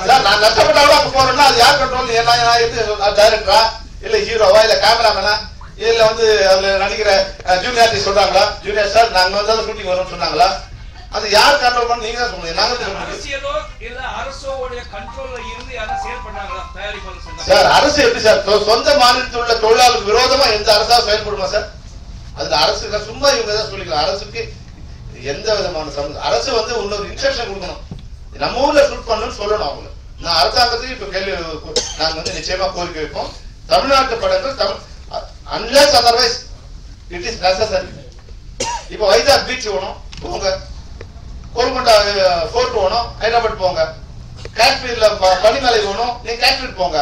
சார் நான் நஷ்டப்பட்டாலும் அங்க போறேன்னா அது யார் கண்ட்ரோல்? என்ன டைரக்டரா இல்ல ஹீரோவா இல்ல கேமராமேனா இல்ல வந்து அதுல நடிக்கிற ஜூனியர் ஆர்டிஸ்ட் சொல்றாங்களா? ஜூனியர் சார் நாங்க வந்து ஷூட்டிங் வரோம்னு சொன்னாங்களா? அது யார் கண்ட்ரோல் பண்ண? நீங்க தான் சொல்லுங்க. நாங்க அரசியலோ இல்ல அரசோட கண்ட்ரோல்ல இருந்து யாரும் செயல் பண்ணாங்களா தயாரிப்பாளர் சங்கம்? சார் அரசு எப்படி சார் சொந்த மாநிலத்தில் உள்ள தொழிலாளருக்கு விரோதமா எந்த அரசா செயல்படுமா சார்? அதுல அரசு சும்மா இவங்க தான் சொல்லிக்கலாம். அரசுக்கு எந்த விதமான அரசு வந்து இன்னொரு இன்ஸ்ட்ரக்ஷன் கொடுக்கணும். நம்ம ஊர்ல ஷூட் பண்ணணும்னு சொல்லணும் அவங்க. நான் அரசாங்கத்துக்கு இப்ப கேள்வி நாங்க வந்து நிச்சயமா கோரிக்கை வைப்போம். தமிழ்நாட்டு படங்கள் Tamil unless otherwise it is necessary. இப்போ வைசாக் பீச் வேணும் போங்க, கோல்கொண்டா ஃபோர்ட் வேணும் ஹைதராபாத் போங்க, காஷ்மீர்ல பனிமலை வேணும் நீங்க காஷ்மீர் போங்க.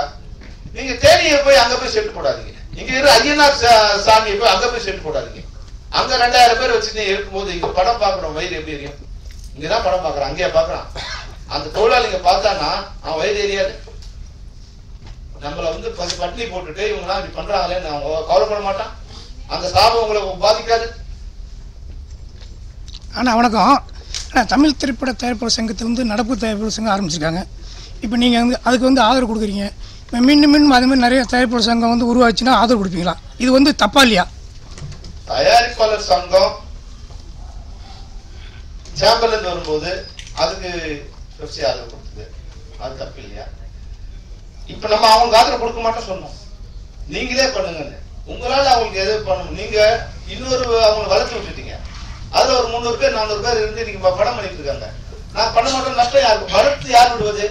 நீங்க தேனியை போய் அங்க போய் செட்டு போடாதீங்க. இங்க இரு ஐயனார் சாமியை போய் அங்க போய் செட்டு போடாதீங்க. அங்க 2000 பேர் வச்சு நீ இருக்கும்போது இங்க படம் பாக்குறோம் வயிறு எப்படி எரியும்? இங்கதான் படம் பாக்குறான், அங்கேயே பாக்குறான். அந்த தொழிலாளிங்க பார்த்தானா அவன் வயிறு எரியாது. நம்மள வந்து பட்டினி போட்டுட்டு இவங்க இப்படி பண்றாங்களேன்னு அவங்க கவலைப்பட மாட்டான். அந்த சாபம் உங்களுக்கு பாதிக்காது. ஆனால் வணக்கம். ஆனால் தமிழ் திரைப்பட தயாரிப்பாளர் சங்கத்தில் வந்து நடப்பு தயாரிப்பாளர் சங்கம் ஆரம்பிச்சிருக்காங்க. இப்போ நீங்கள் வந்து அதுக்கு வந்து ஆதரவு கொடுக்குறீங்க. இப்போ மீண்டும் மீண்டும் அதே மாதிரி நிறைய தயாரிப்பாளர் சங்கம் வந்து உருவாச்சுன்னா ஆதரவு கொடுப்பீங்களா? இது வந்து தப்பா இல்லையா? தயாரிப்பாளர் சங்கம் சேம்பர்ல வரும்போது அதுக்கு பெப்சி ஆதரவு கொடுத்தது, அது தப்பு இல்லையா? இப்ப நம்ம அவங்களுக்கு ஆதரவு கொடுக்க மாட்டோம் சொன்னோம். நீங்களே பண்ணுங்க. உங்களால அவங்களுக்கு எது பண்ணணும்? நீங்க இன்னொரு அவங்களை வளர்த்து விட்டுட்டீங்க. அதுல ஒரு 300 பேர் 400 பேர் இருந்து நீங்க படம் பண்ணிட்டு இருக்காங்க. நான் பண்ண மாட்டோம். நஷ்டம் யாருக்கு? வளர்த்து யார் விடுவது?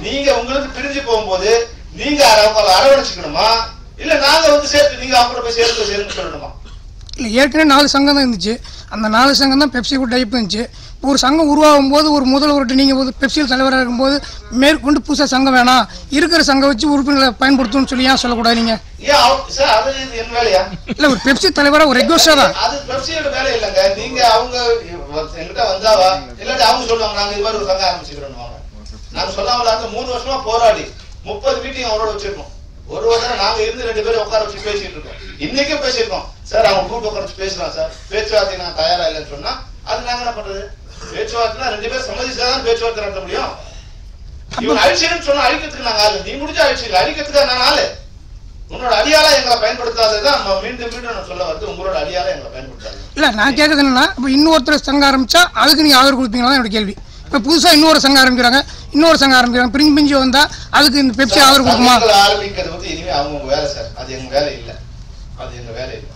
நீங்க உங்களுக்கு பிரிஞ்சு போகும்போது நீங்க அவங்களை அரவணைச்சுக்கணுமா இல்ல நாங்க வந்து சேர்த்து நீங்க அவங்க போய் சேர்ந்து சொல்லணுமா? இல்லை, ஏற்கனவே 4 சங்கம் தான் இருந்துச்சு. அந்த 4 சங்கம் தான் பெப்சி கூட டைப் இருந்துச்சு. ஒரு சங்கம் உருவாகும் போது ஒரு முதல்வர்கிட்ட நீங்கள் வந்து பெப்சியில் தலைவராக இருக்கும்போது மேற்கொண்டு புதுசாக சங்கம் வேணாம், இருக்கிற சங்கம் வச்சு உறுப்பினர்களை பயன்படுத்தணும்னு சொல்லி ஏன் சொல்லக்கூடாது? நீங்கள் என் வேலையா? இல்லை, ஒரு பெப்சி தலைவராக ஒரு ரெக்வஸ்டாக தான். அது பெப்சியோட வேலை இல்லைங்க. நீங்க அவங்க எங்கிட்ட வந்தாவா இல்லாட்டி அவங்க சொல்லுவாங்க நாங்க இது மாதிரி ஒரு சங்கம் ஆரம்பிச்சுக்கிறோம். நாங்க சொல்லாமல 3 வருஷமா போராடி 30 மீட்டிங் அவரோட வச்சிருக்கோம். ஒரு வருஷம் நாங்க இருந்து 2 பேரும் உட்கார வச்சு பேசிட்டு இருக்கோம். இன்னைக்கும் பேசியிருக்கோம். சார் அவங்க கூட்டு உட்கார வச்சு பேசலாம் சார், பேச்சுவார்த்தை நான் தயாரா இல்லைன்னு சொன்னா அது நாங்க என்ன பண்றது? பேச்சுவார்த்தை 2 பேரும் சம்மதிச்சாதான் பேச்சுவார்த்தை நடத்த முடியும். இவன் அழிச்சுன்னு சொன்னா அழிக்கிறதுக்கு நாங்க ஆளு. நீ முடிஞ்ச அழிச்சு அழிக்கிறதுக்கு நான் ஆளு. உன்னோட அடியாளா எங்களை பயன்படுத்தாததான் மீண்டும் மீண்டும் நான் சொல்ல வருது. உங்களோட அடியாளா எங்களை பயன்படுத்தாது. இல்லை, நான் கேட்கறது என்னன்னா, இப்போ இன்னொருத்தர் சங்கம் ஆரம்பிச்சா அதுக்கு நீங்கள் ஆதரவு கொடுப்பீங்களா என்னோட கேள்வி. இப்போ புதுசாக இன்னொரு சங்கம் ஆரம்பிக்கிறாங்க, இன்னொரு சங்கம் ஆரம்பிக்கிறாங்க, பிரிஞ்சு வந்தா அதுக்கு இந்த பெப்சி ஆதரவு கொடுக்குமா? ஆரம்பிக்கிறது வந்து இனிமே அவங்க வேலை சார். அது எங்க வேலை இல்லை. அது எங்க வேலை இல்லை.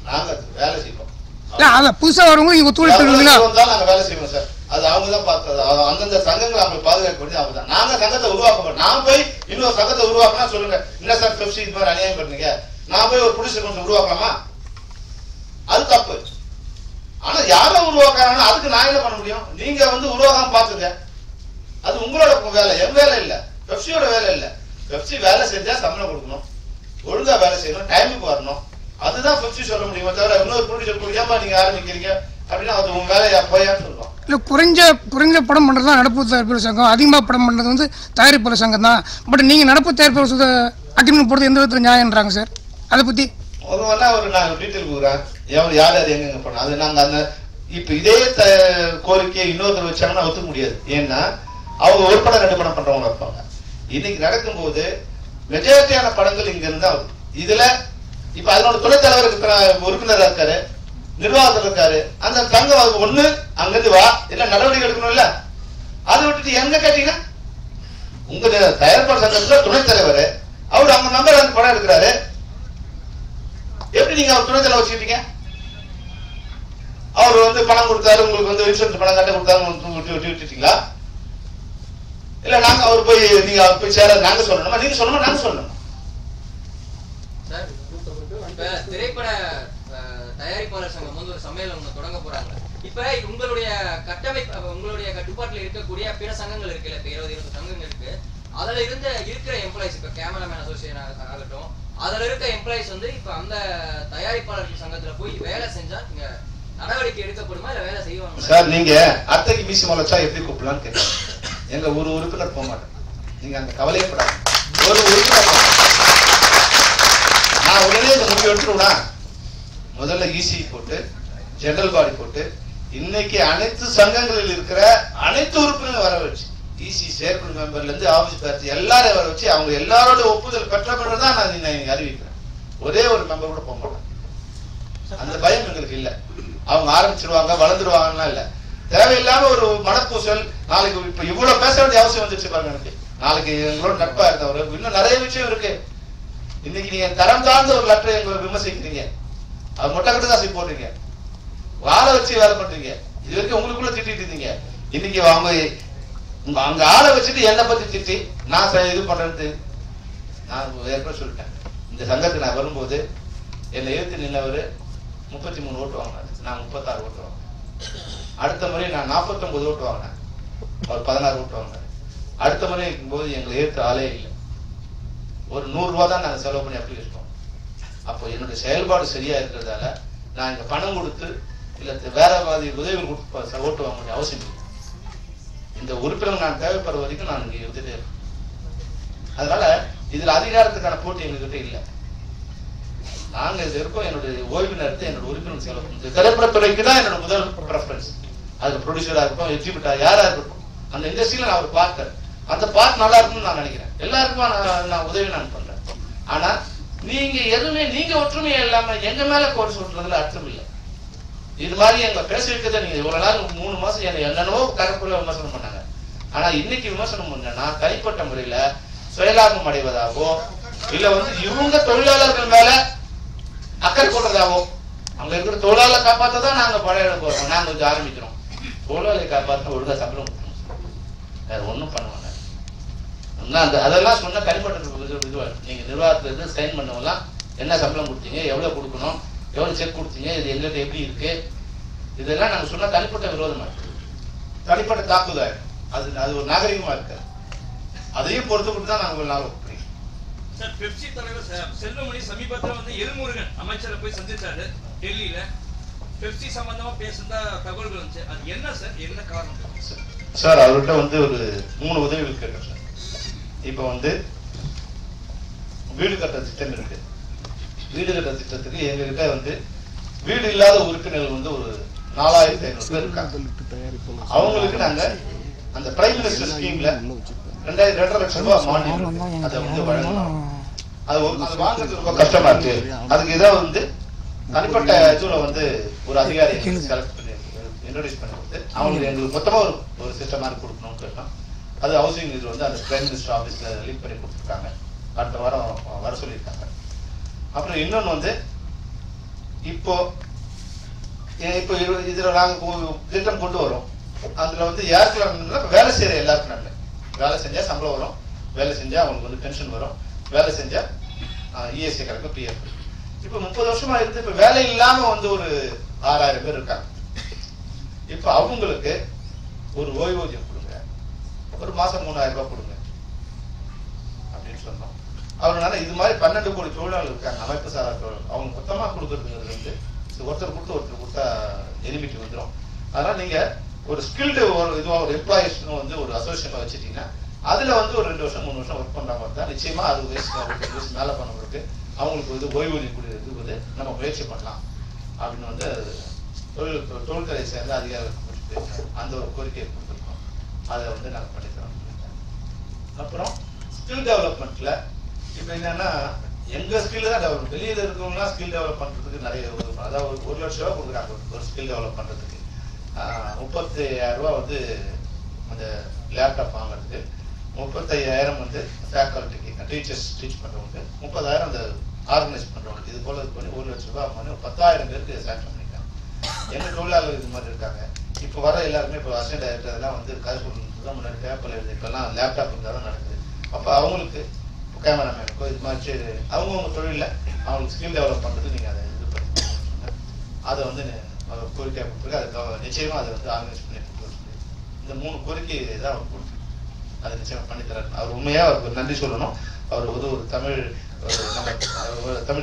நாங்க வேலை செய்வோம். இல்லை, அதான் புதுசாக வரவங்க நீங்கள் ஒத்துழைப்பு நாங்க வேலை செய்வோம் சார். அது அவங்க தான் பார்த்தது. அந்தந்த சங்கங்களை அவங்க பாதுகாக்க வேண்டியது அவங்க தான். நாங்க சங்கத்தை உருவாக்க மாட்டோம். நான் போய் இன்னொரு சங்கத்தை உருவாக்கினா சொல்லுங்க, என்ன சார் பெப்சி இது மாதிரி அநியாயம் பண்ணீங்க, நான் போய் ஒரு புடிச்சு கொஞ்சம் உருவாக்கலாமா? அது தப்பு. ஆனா யாரும் உருவாக்குறாங்கன்னா அதுக்கு நான் என்ன பண்ண முடியும்? நீங்க வந்து உருவாக்காம பாத்துங்க. அது உங்களோட வேலை, என் வேலை இல்ல, பெப்சியோட வேலை இல்ல. பெப்சி வேலை செஞ்சா சம்பளம் கொடுக்கணும், ஒழுங்கா வேலை செய்யணும், டைமுக்கு வரணும். அதுதான் பெப்சி சொல்ல முடியுமே தவிர இன்னொரு ப்ரொடியூசர் கொடுக்காம நீங்க ஆரம்பிக்கிறீங்க அப்படின்னா அது உங்க வேலையா போயான்னு சொல்லுவோம். இல்லை, குறைஞ்ச படம் பண்ணுறது தான் நடப்பு தயாரிப்பாளர் சங்கம், அதிகமாக படம் பண்ணுறது வந்து தயாரிப்பாளர் சங்கம் தான். பட் நீங்கள் நடப்பு தயாரிப்பாளர் அக்ரிமெண்ட் போடுறது எந்த விதத்தில் நியாயம்ன்றாங்க சார்? அதை பற்றி ஒரு நான் டீட்டெயில் கொடுக்குறேன். யார் யார் அது எங்க பண்ண அது நாங்கள் அந்த இப்போ இதே கோரிக்கையை இன்னொருத்தர் வச்சாங்கன்னா ஒத்துக்க முடியாது. ஏன்னா அவங்க ஒரு படம் 2 படம் பண்றவங்க இருப்பாங்க. இன்னைக்கு நடக்கும்போது மெஜாரிட்டியான படங்கள் இங்க இருந்தா இதுல இப்ப அதனோட துணைத் தலைவர் உறுப்பினராக இருக்காரு, நிர்வாகத்தில் இருக்காரு. அந்த சங்கம் ஒண்ணு அங்கிருந்து வா இல்ல நடவடிக்கை எடுக்கணும் இல்ல. அதை விட்டுட்டு எங்க கேட்டீங்கன்னா உங்க தயாரிப்பாளர் சங்கத்துல துணைத் தலைவர் அவரு அவங்க நம்பர் வந்து படம் எடுக்கிறாரு. எப்படி நீங்க அவர் துணைத் தலைவர் வச்சுக்கிட்டீங்க? அவர் வந்து பணம் கொடுத்தாரு, உங்களுக்கு வந்து இன்சூரன்ஸ் பணம் கட்ட கொடுத்தாரு, விட்டுட்டீங்களா? இல்ல நாங்க அவர் போய் நீங்க அவர் போய் சேர நாங்க சொல்லணுமா, நீங்க சொல்லணுமா, நாங்க சொல்லணுமா? சார், இப்ப திரைப்பட தயாரிப்பாளர் சங்கம் வந்து ஒரு சம்மேளனம் தொடங்க போறாங்க. இப்ப உங்களுடைய உங்களுடைய கட்டுப்பாட்டுல இருக்கக்கூடிய பிற சங்கங்கள் இருக்குல்ல, இப்ப 20 சங்கங்கள் இருக்கு. அதுல இருக்கிற எம்ப்ளாயிஸ், இப்ப கேமராமேன் அசோசியேஷன் ஆகட்டும், அதுல இருக்க எம்ப்ளாயிஸ் வந்து இப்ப அந்த தயாரிப்பாளர்கள் சங்கத்துல போய் வேலை செஞ்சா நீங்க நடவடிக்கை எடுக்கப்படுமா இல்ல வேலை செய்வாங்க? சார் நீங்க அத்தைக்கு மீசி முளைச்சா எப்படி கூப்பிடலான்னு கேட்க எங்க ஒரு உறுப்பினர் போக மாட்டேன். நீங்க அந்த கவலையப்படாது. ஒரு நான் உடனே இந்த முடிவு எடுத்துருவா, முதல்ல இசி போட்டு ஜெனரல் பாடி போட்டு இன்னைக்கு அனைத்து சங்கங்களில் இருக்கிற அனைத்து உறுப்பினர்கள் வர வச்சு இசி செயற்குழு மெம்பர்ல இருந்து ஆபீஸ் பார்த்து எல்லாரையும் வர வச்சு அவங்க எல்லாரோட ஒப்புதல் பெற்ற பிறகுதான் நான் அறிவிக்கிறேன். ஒரே ஒரு மெம்பர் கூட போக மாட்டேன். அந்த பயம் எங்களுக்கு இல்லை. அவங்க ஆரம்பிச்சிருவாங்க வளர்ந்துருவாங்கன்னா இல்லை. தேவையில்லாம ஒரு மனப்பூசல் நாளைக்கு இப்ப இவ்வளவு பேச வேண்டிய அவசியம் வந்துருச்சு பாருங்க. எனக்கு நாளைக்கு எங்களோட நட்பா இருந்தவர் இன்னும் நிறைய விஷயம் இருக்கு. இன்னைக்கு நீங்க தரம் தாழ்ந்த ஒரு லெட்டரை எங்களை விமர்சிக்கிறீங்க, அது மொட்டை கட்டு தான் போடுறீங்க, ஆளை வச்சு வேலை பண்றீங்க. இது வரைக்கும் உங்களுக்குள்ள திட்டிட்டு இருந்தீங்க. இன்னைக்கு அவங்க அங்க ஆளை வச்சுட்டு என்னை பத்தி திட்டி நான் இது பண்றது. நான் ஏற்கனவே சொல்லிட்டேன், இந்த சங்கத்துக்கு நான் வரும்போது என்னை எழுத்து நின்றவர் 33 ஓட்டு வாங்கினாரு, நான் 36 ஓட்டு வாங்கினேன். அடுத்த முறை நான் 49 ஓட்டு வாங்கினேன், அவர் 16 ஓட்டு வாங்கினார். அடுத்த முறை இருக்கும்போது எங்களை ஏற்று ஆளே இல்லை. ஒரு 100 ரூபா தான் நாங்கள் செலவு பண்ணி அப்ளிகேஷன் பண்ணோம். அப்போ என்னுடைய செயல்பாடு சரியா இருக்கிறதால நான் இங்க பணம் கொடுத்து இல்ல வேற மாதிரி உதவி கொடுத்து ஓட்டு வாங்க வேண்டிய அவசியம் இல்லை. இந்த உறுப்பினர் நான் தேவைப்படுற வரைக்கும் நான் இங்க இருந்துட்டே இருக்கேன். அதனால இதுல அதிகாரத்துக்கான போட்டி எங்ககிட்ட இல்லை. நாங்க இது இருக்கோம். என்னுடைய ஓய்வு நேரத்தை என்னோட உறுப்பினர் செலவு திரைப்படத்துறைக்கு தான் என்னோட முதல் ப்ரெஃபரன்ஸ். அதுல ப்ரொடியூசரா இருக்கட்டும், எக்ஸிபியூட்டர் யாரா இருக்கட்டும், அந்த இண்டஸ்ட்ரியில நான் ஒரு பார்ட்டர். அந்த பார்ட் நல்லா இருக்கும்னு நான் நினைக்கிறேன். எல்லாருக்கும் நான் உதவி நான் பண்றேன். ஆனா நீங்க எதுவுமே நீங்க ஒற்றுமையா இல்லாம எங்க மேல கோர்ஸ் சொல்றதுல அர்த்தம் இல்லை. இது மாதிரி எங்களை பேச வைக்கிறத நீங்க இவ்வளவு நாள் 3 மாசம் என்னென்னவோ கரப்புல விமர்சனம் பண்ணாங்க. ஆனா இன்னைக்கு விமர்சனம் பண்ணா தனிப்பட்ட முறையில சுயலாபம் அடைவதாகவோ இல்ல இவங்க தொழிலாளர்கள் மேல அக்கறை கொள்றதாவோ, அங்க இருக்கிற தொழிலாளரை காப்பாத்தான் நாங்க பழைய போறோம். நாங்க கொஞ்சம் ஆரம்பிக்கிறோம். தொழிலாளரை காப்பாற்ற ஒழுங்கா சம்பளம் கொடுக்கணும், வேற ஒண்ணும் பண்ணுவாங்க. அதெல்லாம் சொன்ன தனிப்பட்ட நீங்க நிர்வாகத்துல சைன் பண்ணவெல்லாம் என்ன சம்பளம் கொடுத்தீங்க, எவ்வளவு கொடுக்கணும், எவ்வளவு செக் கொடுத்தீங்க, இது எங்கிட்ட எப்படி இருக்கு, இதெல்லாம் நாங்க சொன்ன தனிப்பட்ட விரோதமா இருக்கு, தனிப்பட்ட தாக்குதல். அது ஒரு நாகரிகமா இருக்கு. அதையும் பொறுத்துக்கிட்டு தான் நாங்க நாள் சார். பெப்சி தலைவர் செல்வமணி சமீபத்தில் எல்முருகன் அமைச்சரை போய் சந்திச்சாரு டெல்லியில. பெப்சி சம்பந்தமா பேசுறதா தகவல்கள் வந்துச்சு. அது என்ன சார், என்ன காரணம் சார்? அவர்கிட்ட ஒரு 3 உதவிகள் கேட்டேன் சார். இப்ப வீடு கட்ட திட்டம் இருக்கு. வீடு கட்ட திட்டத்துக்கு எங்ககிட்ட வீடு இல்லாத உறுப்பினர்கள் ஒரு 4500 பேர் இருக்காங்க. அவங்களுக்கு நாங்க அந்த பிரைம் மினிஸ்டர் ஸ்கீம்ல 2.5 லட்சம் ரூபாய் மானியம் அதை வழங்கணும். அது வாங்குறது ரொம்ப கஷ்டமா இருக்கு. அதுக்கு ஏதாவது தனிப்பட்ட இதுல ஒரு அதிகாரி செலக்ட் பண்ணி இன்ட்ரோடியூஸ் பண்ணி கொடுத்து அவங்களுக்கு எங்களுக்கு மொத்தமா ஒரு சிஸ்டம் மாதிரி கொடுக்கணும்னு கேட்டோம். அது ஹவுசிங் இது அந்த பிரைம் மினிஸ்டர் ஆபீஸ்ல லீக் பண்ணி கொடுத்துருக்காங்க. அடுத்த வாரம் வர சொல்லியிருக்காங்க. அப்புறம் இன்னொன்னு இப்போ இதுல நாங்க திட்டம் கொண்டு வரோம். அதுல யாருக்கெல்லாம் வேலை செய்யற எல்லாருக்கும் நன்மை. வேலை செஞ்சா சம்பளம் வரும், வேலை செஞ்சா அவங்களுக்கு பென்ஷன் வரும், வேலை செஞ்சா இஎஸ்ஐ கணக்கு பிஎஃப். இப்ப 30 வருஷமா இருந்து இப்ப வேலை இல்லாம ஒரு 6000 பேர் இருக்காங்க. இப்ப அவங்களுக்கு ஒரு ஓய்வூதியம் கொடுங்க, ஒரு மாசம் 3000 ரூபாய் கொடுங்க அப்படின்னு சொன்னோம். அவங்களால இது மாதிரி 12 கோடி தொழிலாளர்கள் இருக்காங்க, அமைப்பு சாரா தொழிலாளர்கள். அவங்க மொத்தமா கொடுக்கறதுங்கிறது ஒருத்தர் கொடுத்து ஒருத்தர் கொடுத்தா எலிமிட்டி வந்துடும். அதனால நீங்க ஒரு ஸ்கில்டு ஒரு எம்ப்ளாயிஸ் ஒரு அசோசியேஷன் வச்சுட்டீங்கன்னா அதுல ஒரு 2 வருஷம் 3 வருஷம் ஒர்க் பண்றவங்க தான் நிச்சயமா 60 வயசு 60 வயசு மேல பண்ணவங்களுக்கு அவங்களுக்கு ஓய்வூதியம் கொடுக்குறது நம்ம முயற்சி பண்ணலாம் அப்படின்னு தொழில்துறை சேர்ந்த அதிகாரிகள் அந்த ஒரு கோரிக்கையை கொடுத்துருக்கோம். அதை நாங்க பண்ணித்தரோம். அப்புறம் ஸ்கில் டெவலப்மெண்ட்ல இப்ப என்னன்னா எங்க ஸ்கில் தான் டெவலப், வெளியில இருக்கவங்க ஸ்கில் டெவலப் பண்றதுக்கு நிறைய அதாவது 1 லட்சம் ரூபாய் கொடுக்குறாங்க ஒரு ஸ்கில் டெவலப் பண்றதுக்கு. 35,000 ரூபாய் அந்த லேப்டாப் வாங்குறதுக்கு, 35,000 ஃபேக்கல்ட்டிக்கு டீச்சர்ஸ் டீச் பண்றவங்க, 30,000 அந்த ஆர்கனைஸ் பண்றவங்க. இது போல இது பண்ணி 1 லட்சம் ரூபாய் 10,000 பேருக்கு சாங்ஷன் பண்ணிருக்காங்க. எங்க தொழிலாளர்கள் இது மாதிரி இருக்காங்க. இப்போ வர எல்லாருமே இப்போ அசிஸ்டன்ட் டைரக்டர் எல்லாம் கருப்பு தான் முன்னாடி பேப்பர்ல எழுதி இப்பெல்லாம் லேப்டாப் இருந்தால் தான் நடக்குது. அப்போ அவங்களுக்கு கேமராமேனுக்கோ இது மாதிரி அவங்கவுங்க தொழில அவங்களுக்கு ஸ்கில் டெவலப் பண்றது நீங்க அதை இது பண்ணி அதை கோரிக்கை கொடுத்துருக்கு. அதுக்கு நிச்சயமா அதை ஆர்கனைஸ் பண்ணி கொடுத்துருக்கு. இந்த 3 கோரிக்கை தான் அவர் கொடுத்து அதை நிச்சயமா பண்ணித்தராரு. அவர் உண்மையா அவருக்கு நன்றி சொல்லணும். அவர் ஒரு தமிழ்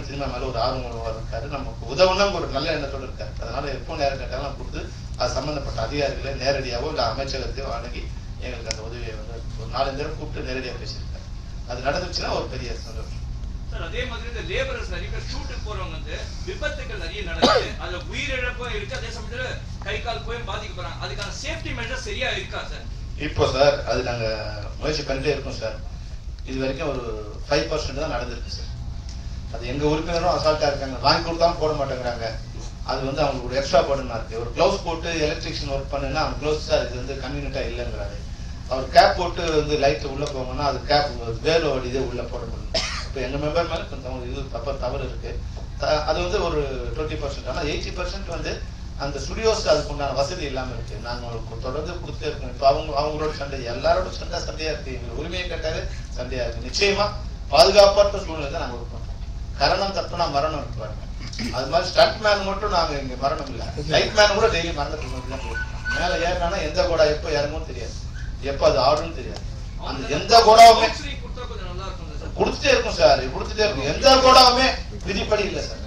சினிமா மேல ஒரு ஆர்வம் இருக்காரு, நமக்கு உதவணும் ஒரு நல்ல எண்ணத்தோடு இருக்காரு. அதனால எப்போ நேரம் கேட்டாலும் கொடுத்து அது சம்பந்தப்பட்ட அதிகாரிகளை நேரடியாவோ இல்லை அமைச்சகத்தையோ அணுகி எங்களுக்கு அந்த உதவியை வந்து ஒரு 4 பேரும் கூப்பிட்டு நேரடியாக பேசியிருக்காரு. அது நடந்துச்சுன்னா ஒரு பெரிய சந்தோஷம். சார் அதே மாதிரி இந்த லேபரர்ஸ் நிறைய பேர் ஷூட்டுக்கு போறவங்க வந்து விபத்துகள் நிறைய நடக்குது, அதுல உயிரிழப்பும் இருக்கு, அதே சமயத்துல கை கால் போய் பாதிக்கப்படுறாங்க. அதுக்கான சேஃப்டி மெஷர் சரியா இருக்கா சார்? இப்போ சார் அது நாங்கள் முயற்சி பண்ணிட்டே இருக்கோம் சார். இது வரைக்கும் ஒரு 5% தான் நடந்திருக்கு சார். அது எங்கள் உறுப்பினரும் அசால்ட்டாக இருக்காங்க, வாங்கி கொடுத்தாலும் போட மாட்டேங்கிறாங்க. அது வந்து அவங்களுக்கு ஒரு எக்ஸ்ட்ரா பர்டனா இருக்குது. ஒரு க்ளவுஸ் போட்டு எலக்ட்ரிஷியன் ஒர்க் பண்ணுன்னா அவங்க க்ளவுஸ் சார் இது வந்து கன்வீனியண்ட்டாக இல்லைங்கிறாரு. அவர் கேப் போட்டு வந்து லைட்டு உள்ளே போகணும்னா அது கேப் வேலை இதே உள்ளே போட முடியும். இப்போ எங்கள் மெம்பர் மேலே கொஞ்சம் இது தவறு இருக்குது. அது வந்து ஒரு 20%. ஆனால் 80% வந்து அந்த ஸ்டுடியோஸ் அதுக்கு உண்டான வசதி இல்லாமல் இருக்குது. நாங்கள் தொடர்ந்து கொடுத்தே இருக்கோம். இப்போ அவங்களோட சண்டை, எல்லாரோட சண்டையாக இருக்குது. எங்களுக்கு உரிமையை கேட்டாலே சண்டையாக இருக்குது. நிச்சயமாக பாதுகாப்பற்ற சூழ்நிலை தான் நாங்கள் இருக்கோம். கரணம் தப்புனா மரணம் இருக்கு பாருங்க. அது மாதிரி ஸ்டண்ட் மேன் மட்டும் நாங்கள் இங்கே மரணம் இல்லை, லைட் மேன் கூட டெய்லி மரணத்துக்கு மட்டும் தான் போயிருக்கோம். மேலே ஏறினா எந்த கோடா எப்போ இறங்கும்னு தெரியாது, எப்போ அது ஆடுன்னு தெரியாது. அந்த எந்த கோடாவுமே கொடுத்துட்டே இருக்கும் சார், கொடுத்துட்டே இருக்கும். எந்த கோடாவுமே விதிப்படி இல்லை சார்.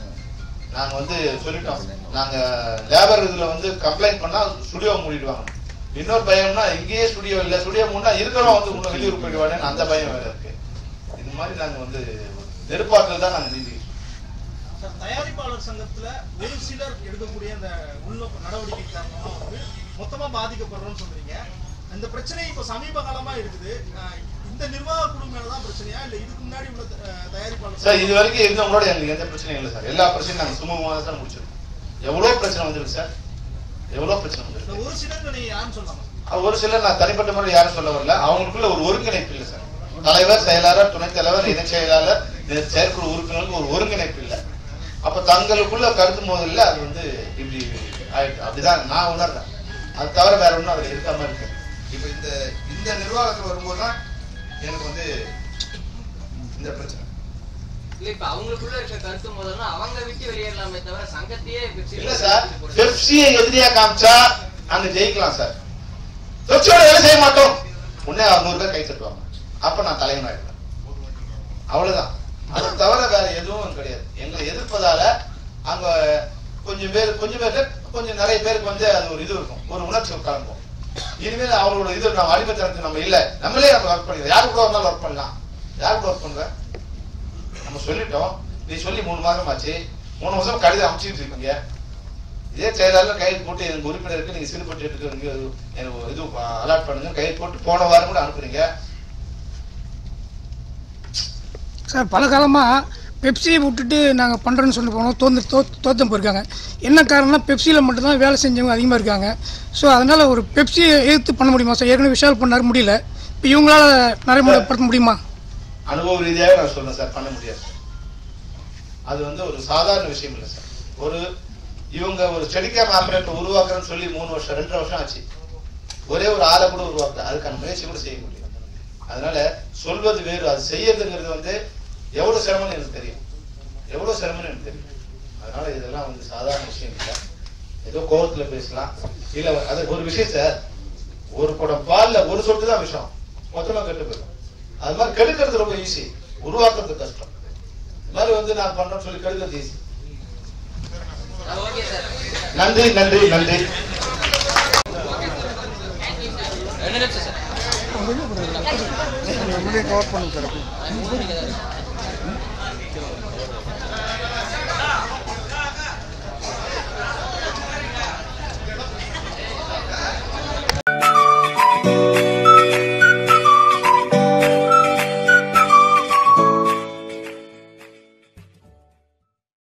நாங்கள் வந்து சொல்லிட்டோம், நாங்கள் லேபர் இதில் வந்து கம்ப்ளைண்ட் பண்ணால் ஸ்டுடியோ மூடிடுவாங்க. இன்னொரு பயம்னா இங்கேயே ஸ்டுடியோ இல்லை, ஸ்டுடியோ மூடினா இருக்கிறவங்க வந்து இன்னும் வெளியூர் போயிடுவானேன்னு அந்த பயம் வேற இருக்கு. இது மாதிரி நாங்கள் வந்து நெருப்பாற்றல் தான் நாங்கள் நீதி. சார் தயாரிப்பாளர் சங்கத்துல ஒரு சிலர் எடுக்கக்கூடிய அந்த உள்ள நடவடிக்கை காரணமா வந்து மொத்தமா பாதிக்கப்படுறோம்னு சொல்றீங்க. இந்த பிரச்சனை இப்ப சமீப காலமா இருக்குது. இந்த நிர்வாக குழு மேலதான் பிரச்சனையா இல்ல இதுக்கு முன்னாடி உள்ள தயாரிப்பாளர் சார்? இது வரைக்கும் இருந்தவங்களோட எங்களுக்கு எந்த பிரச்சனையும் இல்லை சார். எல்லா பிரச்சனையும் நாங்கள் சுமூகமாக தான் முடிச்சிருக்கோம். எவ்வளோ பிரச்சனை வந்துருக்கு சார், எவ்வளோ பிரச்சனை வந்துருக்கு. ஒரு சிலர் நீங்க யாருன்னு சொல்லலாம்? ஒரு சிலர் நான் தனிப்பட்ட முறை யாரும் சொல்ல வரல. அவங்களுக்குள்ள ஒரு ஒருங்கிணைப்பு இல்லை சார். தலைவர், செயலாளர், துணைத் தலைவர், இணைச் செயலாளர், செயற்குழு உறுப்பினருக்கு ஒரு ஒருங்கிணைப்பு இல்லை. அப்ப தங்களுக்குள்ள கருத்து மோதல்ல அது வந்து இப்படி ஆயிடுச்சு. அப்படிதான் நான் உணர்றேன். அது தவிர வேற ஒன்றும் அதுல இருக்காம இருக்கு. இப்ப இந்த நிர்வாகத்தில் வரும்போதுதான் எனக்கு வந்து இந்த பிரச்சனை இல்ல. இப்ப அவங்களுக்குள்ள இருக்க கருத்து மோதல்னா அவங்க விட்டு வெளியேறலாமே தவிர சங்கத்தையே இல்ல சார். பெப்சியை எதிரியா காமிச்சா அங்க ஜெயிக்கலாம் சார். பெப்சியோட வேலை செய்ய மாட்டோம், உடனே 100 பேர் கை தட்டுவாங்க. அப்ப நான் தலைவன் ஆயிடுவேன். அவ்வளவுதான். அது தவிர வேற எதுவும் கிடையாது. எங்களை எதிர்ப்பதால அங்க கொஞ்சம் நிறைய பேருக்கு வந்து அது ஒரு இது இருக்கும், ஒரு உணர்ச்சி கலங்கும். இனிமேல் அவங்களோட இது நம்ம அடிமைத்தனத்துக்கு நம்ம இல்லை, நம்மளே நம்ம ஒர்க் பண்ணிக்கலாம். யாரு கூட வந்தாலும் ஒர்க் பண்ணலாம். யாரு கூட ஒர்க் பண்ற நம்ம சொல்லிட்டோம். நீ சொல்லி 3 மாதம் ஆச்சு, 3 மாசம் கடிதம் அனுப்பிச்சுட்டு இருக்கீங்க. இதே செயலாளர் கையெழுத்து போட்டு எனக்கு உறுப்பினருக்கு நீங்க சிறுபட்டு எனக்கு இது அலாட் பண்ணுங்க கையெழுத்து போட்டு போன வாரம் கூட அனுப்புறீங்க சார். பல காலமாக பெப்சியை விட்டுட்டு நாங்கள் பண்ணுறோன்னு சொல்லி போனோம், தோற்றம் போயிருக்காங்க. என்ன காரணம்னா பெப்சியில் மட்டும்தான் வேலை செஞ்சவங்க அதிகமாக இருக்காங்க. ஸோ அதனால் ஒரு பெப்சியை எதிர்த்து பண்ண முடியுமா சார்? ஏற்கனவே விஷால் பண்ணார், முடியல. இப்போ இவங்களால நடைமுறைப்படுத்த முடியுமா? அனுபவ ரீதியாக நான் சொல்றேன் சார், பண்ண முடியாது. அது வந்து ஒரு சாதாரண விஷயம் இல்லை சார். இவங்க ஒரு ஸ்டெடிகேம் ஆபரேட்டர் உருவாக்குறேன்னு சொல்லி 3 வருஷம் 2.5 வருஷம் ஆச்சு. ஒரே ஒரு ஆளை கூட உருவாக்குற அதுக்கான முயற்சி கூட செய்ய முடியும். அதனால சொல்வது வேறு, அது செய்யறதுங்கிறது வந்து எவ்வளவு சிரமம்னு எனக்கு தெரியும், எவ்வளவு சிரமம்னு எனக்கு தெரியும். அதனால இதெல்லாம் வந்து சாதாரண விஷயம் இல்லை. ஏதோ கோவத்துல பேசலாம் இல்ல. அது ஒரு விஷயம் சார், ஒரு குடம் பால்ல ஒரு சொட்டு தான் விஷம், மொத்தமா கெட்டு போயிடும். அது மாதிரி கெடுக்கிறது ரொம்ப ஈஸி, உருவாக்குறது கஷ்டம். இது மாதிரி வந்து நான் பண்றேன்னு சொல்லி கெடுக்கிறது ஈஸி. நன்றி நன்றி நன்றி. 2 நிமிஷம் சார்.